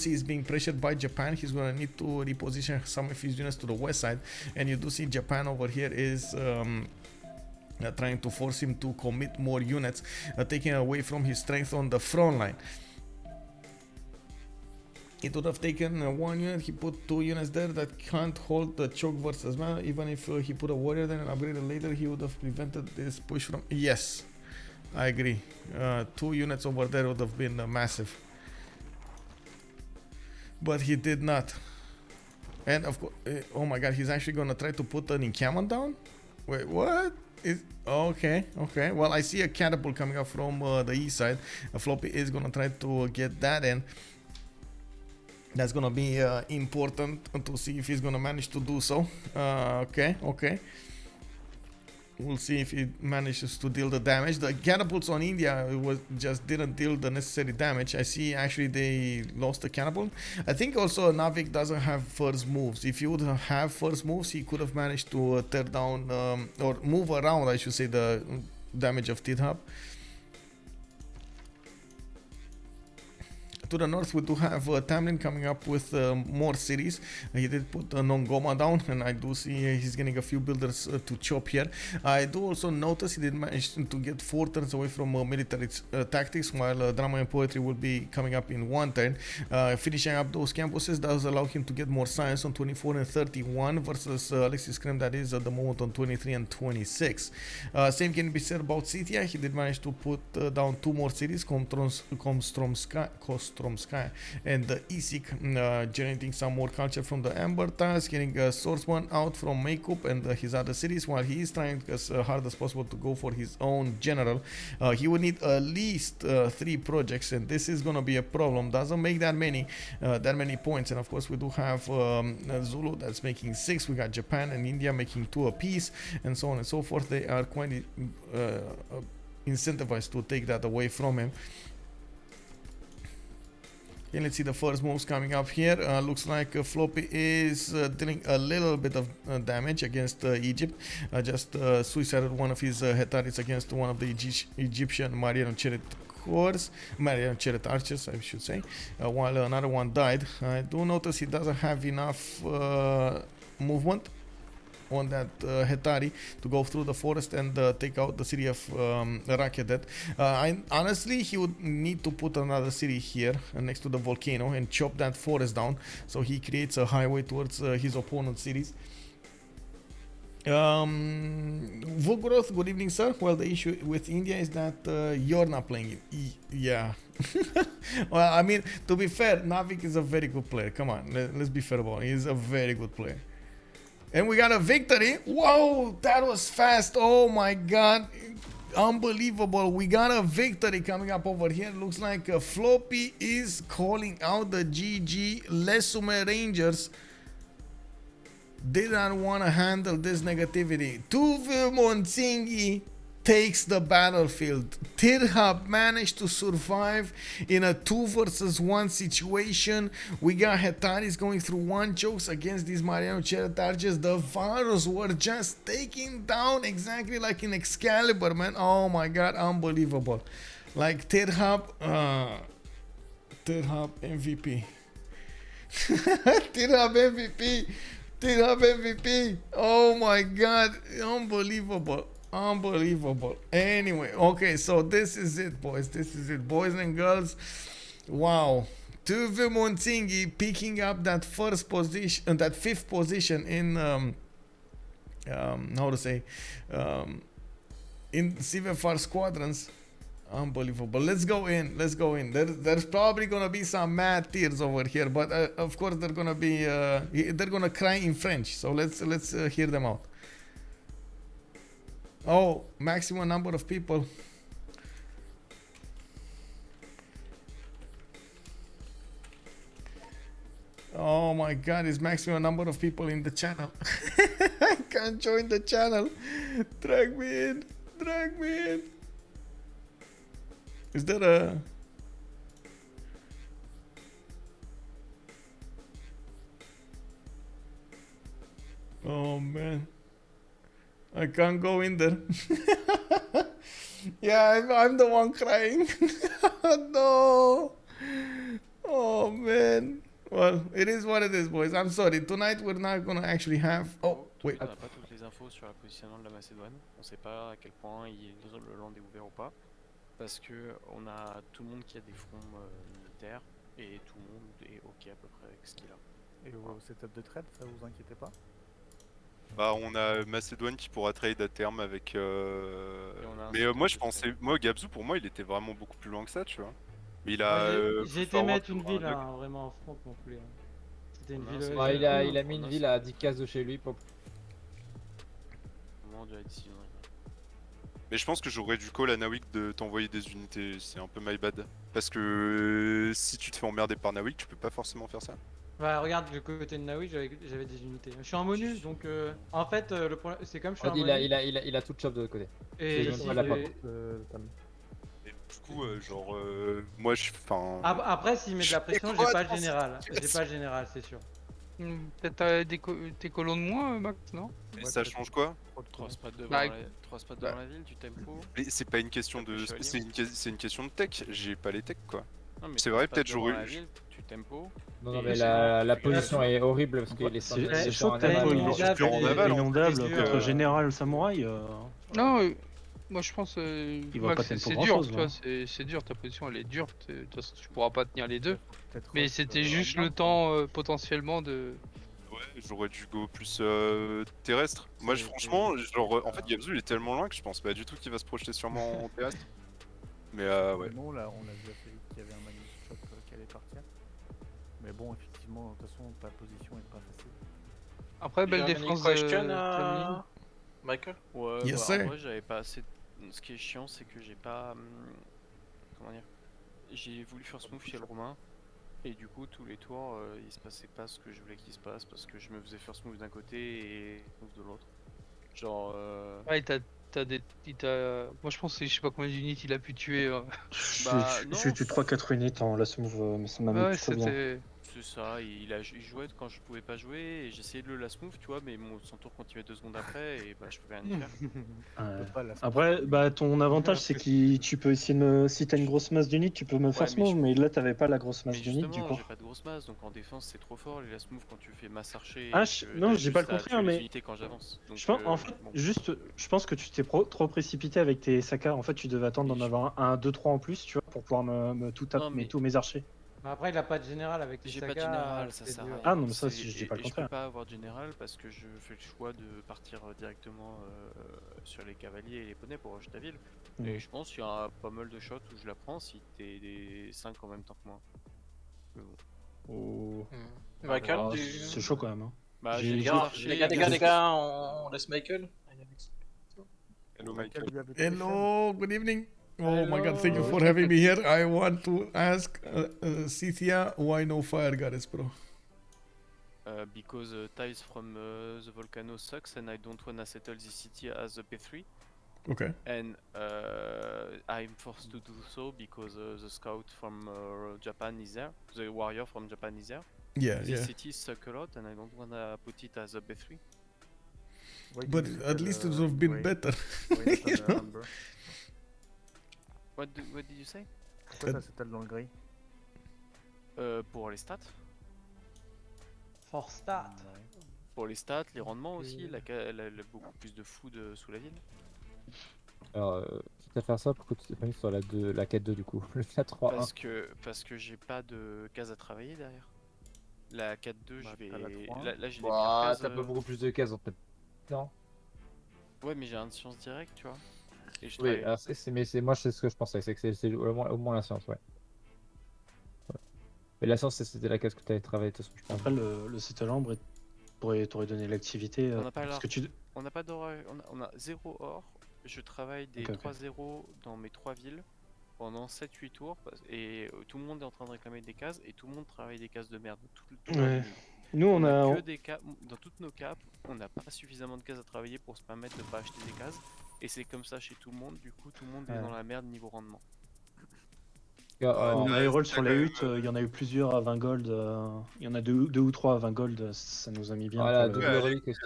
he's being pressured by Japan, he's going to need to reposition some of his units to the west side, and you do see Japan over here is trying to force him to commit more units, taking away from his strength on the front line. It would have taken one unit. He put two units there that can't hold the choke versus man. Even if he put a warrior there and upgraded later, he would have prevented this push from... Yes, I agree. Two units over there would have been massive. But he did not. And of course, oh my god, he's actually gonna try to put an encampment down? Wait, what? Okay. Well, I see a catapult coming up from the east side. Floppy is gonna try to get that in. That's gonna be important to see if he's gonna manage to do so. Okay. We'll see if he manages to deal the damage. The catapults on India just didn't deal the necessary damage. I see actually they lost the catapult. I think also Nawyk doesn't have first moves. If he would have first moves, he could have managed to tear down or move around, I should say, the damage of Tithub. To the north, we do have Tamlym coming up with more cities. He did put Nongoma down, and I do see he's getting a few builders to chop here. I do also notice he did manage to get 4 turns away from military tactics, while drama and poetry will be coming up in 1 turn. Finishing up those campuses does allow him to get more science on 24 and 31 versus Alexis Krempp, that is at the moment on 23 and 26. Same can be said about Scythia. He did manage to put down 2 more cities, Kostromskaya and the Isik, generating some more culture from the Amber Tiles, getting a swordsman out from Makeup and his other cities, while he is trying as hard as possible to go for his own general. He would need at least 3 projects, and this is gonna be a problem. Doesn't make that many points, and of course we do have Zulu that's making 6. We got Japan and India making 2 apiece, and so on and so forth. They are quite incentivized to take that away from him. Okay, let's see the first moves coming up here. Looks like Floppy is dealing a little bit of damage against Egypt. Just suicided one of his Hetaris against one of the Egyptian Mariano Chariot archers, I should say, while another one died. I do notice he doesn't have enough movement on that Hetari to go through the forest and take out the city of Rakedet. Honestly, he would need to put another city here next to the volcano and chop that forest down, so he creates a highway towards his opponent's cities. Vugrowth, good evening, sir. Well, the issue with India is that you're not playing it. Yeah. Well, I mean, to be fair, Nawyk is a very good player. Come on, let's be fair about it. He's a very good player. And we got a victory. Whoa, that was fast. Oh my god. Unbelievable. We got a victory coming up over here. Looks like Floppy is calling out the GG Lesume Rangers. Did not want to handle this negativity. Veux mon Tsingy. takes the battlefield. Tithub managed to survive in a 2 versus 1 situation. We got Hetaris going through 1 jokes against these Mariano Cheratarges. The Varus were just taking down exactly like in Excalibur, man. Oh my god, unbelievable. Like Tithub MVP. Tithub MVP. Tithub MVP. Oh my god, unbelievable. Unbelievable. Anyway, okay, so this is it, boys. This is it, boys and girls. Wow. Veux mon Tsingy picking up that first position, that 5th position in how to say, in CivFR Squadrons. Unbelievable. Let's go in. Let's go in. There's probably gonna be some mad tears over here, but of course they're gonna be they're gonna cry in French. So let's hear them out. Oh, maximum number of people. Oh my god, it's maximum number of people in the channel. I can't join the channel. Drag me in. Drag me in. Is there a... Oh man. I can't go in there. Yeah, I'm the one crying. No. Oh man. Well, it is what it is, boys. I'm sorry. Tonight we're not gonna actually have... Oh, wait. On n'a pas toutes les infos sur le positionnement de la Macédoine. On sait pas à quel point le land est ouvert ou pas. Parce que on a tout le monde qui a des fronts militaires et tout le monde est ok à peu près avec ce qu'il a. Et au setup de trade, ça vous inquiétez pas? Bah on a Macédoine qui pourra trade à terme avec mais moi je pensais, moi Gabzou pour moi il était vraiment beaucoup plus loin que ça, tu vois. Mais il a j'ai été mettre une ville hein, vraiment en front mon poulet. C'était une ville. Ouais, il a mis une ville à 10 cases de chez lui pour... Mais je pense que j'aurais dû call à Nawyk de t'envoyer des unités, c'est un peu my bad. Parce que si tu te fais emmerder par Nawyk, tu peux pas forcément faire ça. Bah regarde du côté de Nawyk, j'avais des unités. Je suis en bonus donc en fait le problème c'est comme je suis en bonus. Il a tout chop de l'autre côté. Et du coup genre moi je... Enfin... Après s'il met de la pression, j'ai pas le général. J'ai pas le général, c'est sûr. Peut-être tes colons de moins, Max, non? Mais ça change quoi? 3 spots devant la ville, tu tempo. Mais c'est pas une question de... C'est une question de tech, j'ai pas les techs quoi. C'est vrai, peut-être j'aurais eu... Tu tempo. Non mais la position est horrible parce qu'il est chaud de tempo, il est inondable contre général samouraï. Non, moi je pense Max, c'est dur, tu vois, c'est dur, ta position elle est dure, de toute façon tu pourras pas tenir les deux. Mais c'était juste le temps potentiellement de... Ouais, j'aurais dû go plus terrestre. Moi franchement, genre en fait Gabzou il est tellement loin que je pense pas du tout qu'il va se projeter sûrement en terrestre. Mais ouais. Non, là on a vu qu'il y avait un magnifique shot qui allait partir. Mais bon, effectivement, de toute façon ta position est pas facile. Après, belle défense de Michael? Ouais, yes, bah, après j'avais pas assez... Ce qui est chiant c'est que j'ai pas... Comment dire? J'ai voulu faire ce move chez le Romain. Et du coup tous les tours il se passait pas ce que je voulais qu'il se passe parce que je me faisais first move d'un côté et move de l'autre. Genre Ouais, t'as des... Moi je pense que je sais pas combien d'unités il a pu tuer. J'ai tué 3-4 unités en last move, mais ça m'a mis plutôt bien. C'est ça, il jouait quand je pouvais pas jouer et j'essayais de le last move tu vois mais son tour continuait 2 secondes après et bah je pouvais rien y faire. Après bah ton avantage c'est que tu peux essayer de me... Si t'as une grosse masse d'unités tu peux me faire ce move mais là t'avais pas la grosse masse d'unités du coup. J'ai pas de grosse masse donc en défense c'est trop fort les last move quand tu fais masse archer. Non j'ai pas le contraire mais... Quand j'avance. Je pense en fait juste je pense que tu t'es trop précipité avec tes saccas en fait tu devais attendre d'en avoir un 2-3 en plus tu vois pour pouvoir me tout taper tous mes archers. Mais après il a pas de général avec les J'ai pas de général, ça sert à rien. Ah non mais ça je dis pas le contraire. Je peux pas avoir de général parce que je fais le choix de partir directement sur les cavaliers et les poneys pour rush ta ville. Et je pense qu'il y a pas mal de shots où je la prends si t'es des 5 en même temps que moi. Mais bon. C'est chaud quand même hein. Bah les gars, on laisse Michael. Hello Michael. Hello, good evening. Oh my god, thank you for having me here. I want to ask Scythia, why no fire goddess, bro? Because tiles from the volcano sucks and I don't wanna settle the city as a P3. Okay. And I'm forced to do so because the scout from Japan is there, the warrior from Japan is there. Yeah, This yeah. city suck a lot and I don't wanna put it as a B3. But at least it would have been better. You know? What did you say? Pourquoi ça s'étale dans le gris? Pour les stats. For stat. Pour les stats, les rendements aussi, elle a beaucoup plus de food sous la ville. Alors, quitte à faire ça, pourquoi tu t'es pas mis sur la 4-2 du coup? La 3-1. Parce que j'ai pas de cases à travailler derrière. La 4-2, je vais. Là, j'ai les Bah, cases. t'as pas beaucoup plus de cases en fait. Non. Ouais, mais j'ai un de science directe, tu vois. Et je Oui, travaille- alors moi c'est ce que je pensais, c'est que c'est au moins la science, ouais. Mais la science, c'était la case que t'avais travaillé, de toute façon, je pense. Après, le cétalambre t'aurait donné l'activité. On n'a pas parce l'or. que tu... On n'a pas d'or. On a 0 or. Je travaille des 3-0 dans mes 3 villes pendant 7-8 tours. Et tout le monde est en train de réclamer des cases. Et tout le monde travaille des cases de merde. Ouais. Nous, on a que des cases. Dans toutes nos capes, on n'a pas suffisamment de cases à travailler pour se permettre de pas acheter des cases. Et c'est comme ça chez tout le monde. Du coup, tout le monde est dans la merde niveau rendement. On a Herald sur les huttes, il y en a eu plusieurs à 20 gold. Il y en a deux ou trois à 20 gold, ça nous a mis bien. Ah, la pour double relique aussi.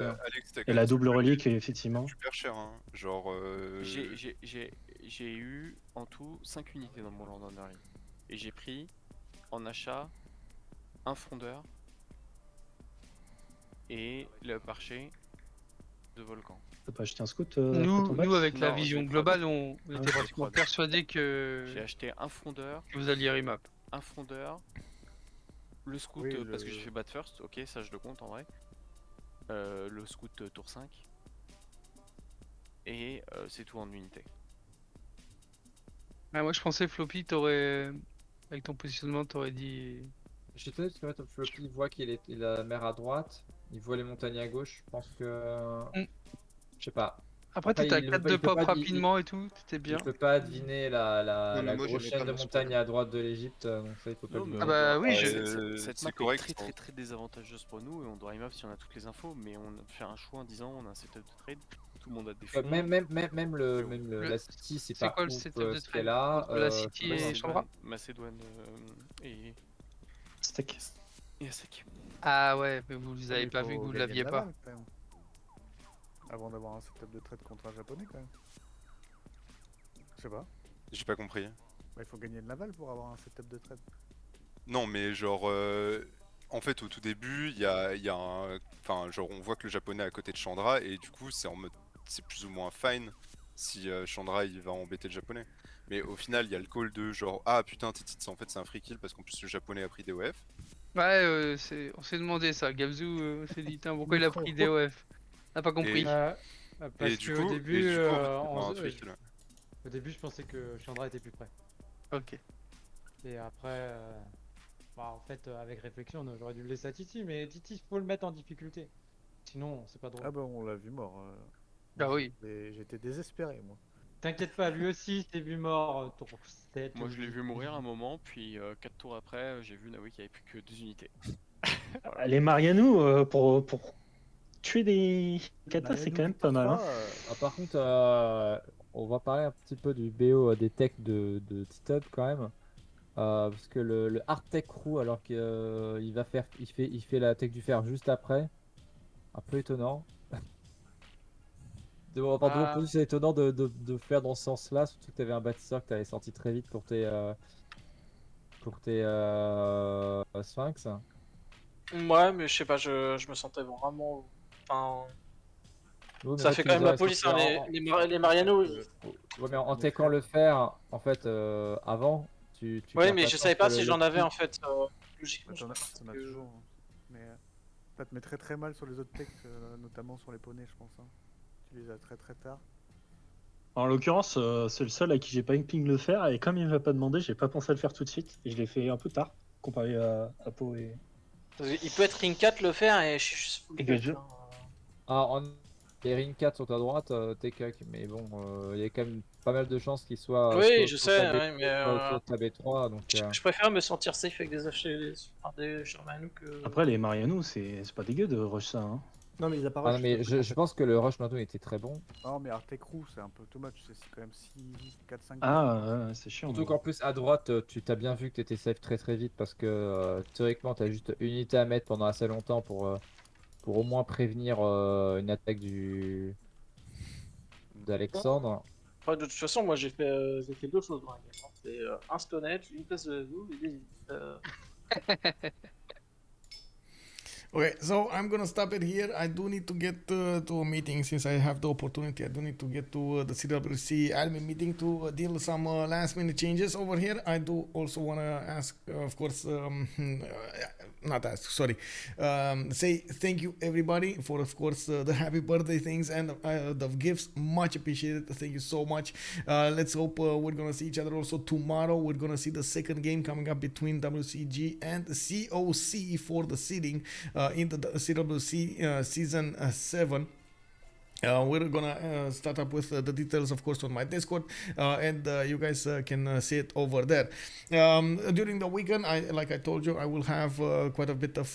Et la double relique, effectivement. Super cher, hein. Genre. J'ai eu en tout 5 unités dans mon Land Underline. Et j'ai pris en achat un fondeur et le marché de volcan. T'as pas acheté un scout Nous, avec la Non, vision j'ai globale, on était j'ai pratiquement 3D. persuadés que J'ai acheté un fondeur, vous alliez remap. un fondeur, le scout parce que j'ai fait bat first, ok, ça je le compte en vrai. Le scout tour 5. Et c'est tout en unité. Ah, moi je pensais Floppy, t'aurais. Avec ton positionnement, t'aurais dit. Je suis étonné parce que là, Floppy voit qu'il a la mer à droite, il voit les montagnes à gauche, je pense que. Je sais pas. Après, t'étais à 4 de pop rapidement et tout, t'étais bien. Je peux pas deviner la grosse chaîne de montagnes à droite de l'Egypte, donc ça il faut pas le deviner. Ah bah oui, cette map est très désavantageuse pour nous et on doit remap si on a toutes les infos, mais on fait un choix en disant on a un setup de trade, tout le monde a des fonds. Même la City, c'est pas quoi le ouf, setup de ce qu'elle a. la City et Chandra Macedon et Steak. Et Steak. Ah ouais, mais vous avez pas vu que vous l'aviez pas. Avant d'avoir un setup de trade contre un japonais quand même. Je sais pas. J'ai pas compris. Bah, il faut gagner le naval pour avoir un setup de trade. Non mais genre en fait au tout début il y a un... Enfin genre on voit que le japonais est à côté de Chandra et du coup c'est en mode c'est plus ou moins fine si Chandra il va embêter le japonais. Mais au final il y a le call de genre ah putain Tithub en fait c'est un free kill parce qu'en plus le japonais a pris des OF. Ouais on s'est demandé ça, Gabzou s'est dit tiens pourquoi il a pris des OF. On n'a pas compris. Parce qu'au début, au début, je pensais que Chandra était plus près. Ok. Et après, en fait, avec réflexion, j'aurais dû le laisser à Titi, mais Titi, faut le mettre en difficulté. Sinon, c'est pas drôle. Ah bah on l'a vu mort. Ah oui. J'étais désespéré moi. T'inquiète pas, lui aussi s'est vu mort. Moi je l'ai vu mourir un moment, puis 4 tours après, j'ai vu Nawyk qui avait plus que 2 unités. Les Marianou, pour tuer des katas, c'est quand même pas mal. Hein. Par contre, on va parler un petit peu du BO des techs de Tithub quand même. Parce que le hard tech crew, alors qu'il il fait la tech du fer juste après, un peu étonnant. De mon point c'est étonnant de faire dans ce sens-là, surtout que tu avais un bâtisseur que tu avais sorti très vite pour tes Sphinx. Ouais, mais je sais pas, je me sentais vraiment. Enfin. Oui, ça fait quand même la police, hein, les Mariano. Ouais, mais en techant le fer, en fait, avant, tu. Ouais, mais je savais pas si j'en avais en fait. Logiquement. T'en as toujours. Hein. Mais ça te met très mal sur les autres techs, notamment sur les poneys, je pense. Hein. Tu les as très tard. En l'occurrence, c'est le seul à qui j'ai pas ping le fer, et comme il m'a pas demandé, j'ai pas pensé à le faire tout de suite, et je l'ai fait un peu tard, comparé à Po et. Il peut être ring 4 le faire, et je suis juste full cut, hein. Les ring 4 sont à droite, t'es cac, mais bon, il y a quand même pas mal de chances qu'ils soient. Oui, je sais, mais. B3, donc, je préfère me sentir safe avec des Shermanu que. Après, les Mariano, c'est pas dégueu de rush ça. Hein. Non, mais il a pas Ah rush. non, mais je pense que le rush Nando était très bon. Non, mais Artec Crew, c'est un peu too much. C'est quand même 6, 4, 5. Ah, c'est chiant. Surtout qu'en plus, à droite, tu t'as bien vu que tu étais safe très très vite parce que théoriquement, tu as juste une unité à mettre pendant assez longtemps pour au moins prévenir une attaque d'Alexandre. Enfin, de toute façon, moi j'ai fait deux choses dans la game. C'est un stonage, une place de Zulu et des Okay, so I'm gonna stop it here. I do need to get to a meeting since I have the opportunity. I do need to get to the CWC admin meeting to deal some last minute changes over here. I do also want to ask, of course, not ask, sorry, say thank you everybody for, of course, the happy birthday things and the gifts. Much appreciated. Thank you so much. Let's hope we're gonna see each other also tomorrow. We're gonna see the second game coming up between WCG and COC for the seeding in the CWC season 7. We're gonna start up with the details, of course, on my Discord, and you guys can see it over there. During the weekend, like I told you, I will have quite a bit of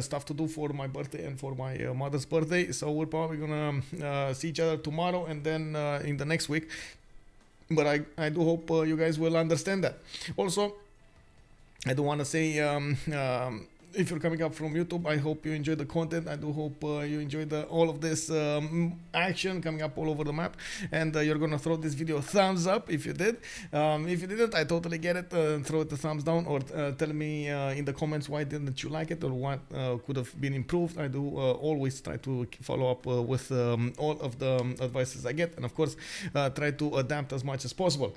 stuff to do for my birthday and for my mother's birthday. So we're probably gonna see each other tomorrow and then in the next week. But I do hope you guys will understand that. Also, I do want to say, if you're coming up from YouTube, I hope you enjoy the content. I do hope you enjoy all of this action coming up all over the map, and you're gonna throw this video a thumbs up if you did. If you didn't, I totally get it. Throw it a thumbs down, or tell me in the comments why didn't you like it or what could have been improved. I do always try to follow up with all of the advices I get, and of course try to adapt as much as possible.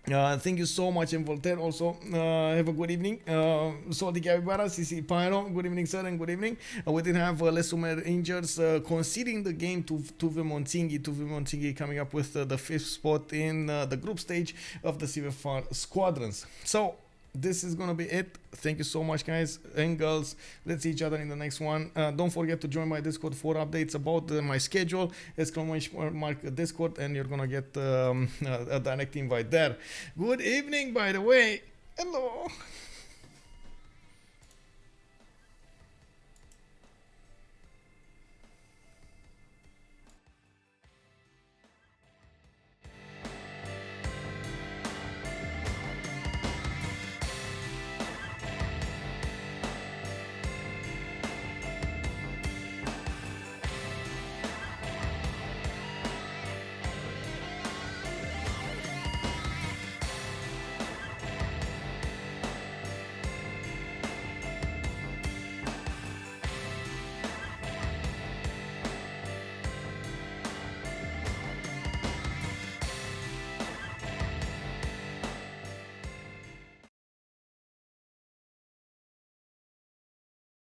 Thank you so much, and Voltaire also. Have a good evening. Soldi Gabibara, CC Pyro, good evening, sir, and good evening. We did have Lesumer Rangers conceding the game to veux mon Tsingy. veux mon Tsingy coming up with the 5th spot in the group stage of the CivFR Squadrons. So, this is gonna be it. Thank you so much, guys and girls. Let's see each other in the next one. Don't forget to join my Discord for updates about my schedule. !mark Discord, and you're gonna get a direct invite there. Good evening, by the way. Hello.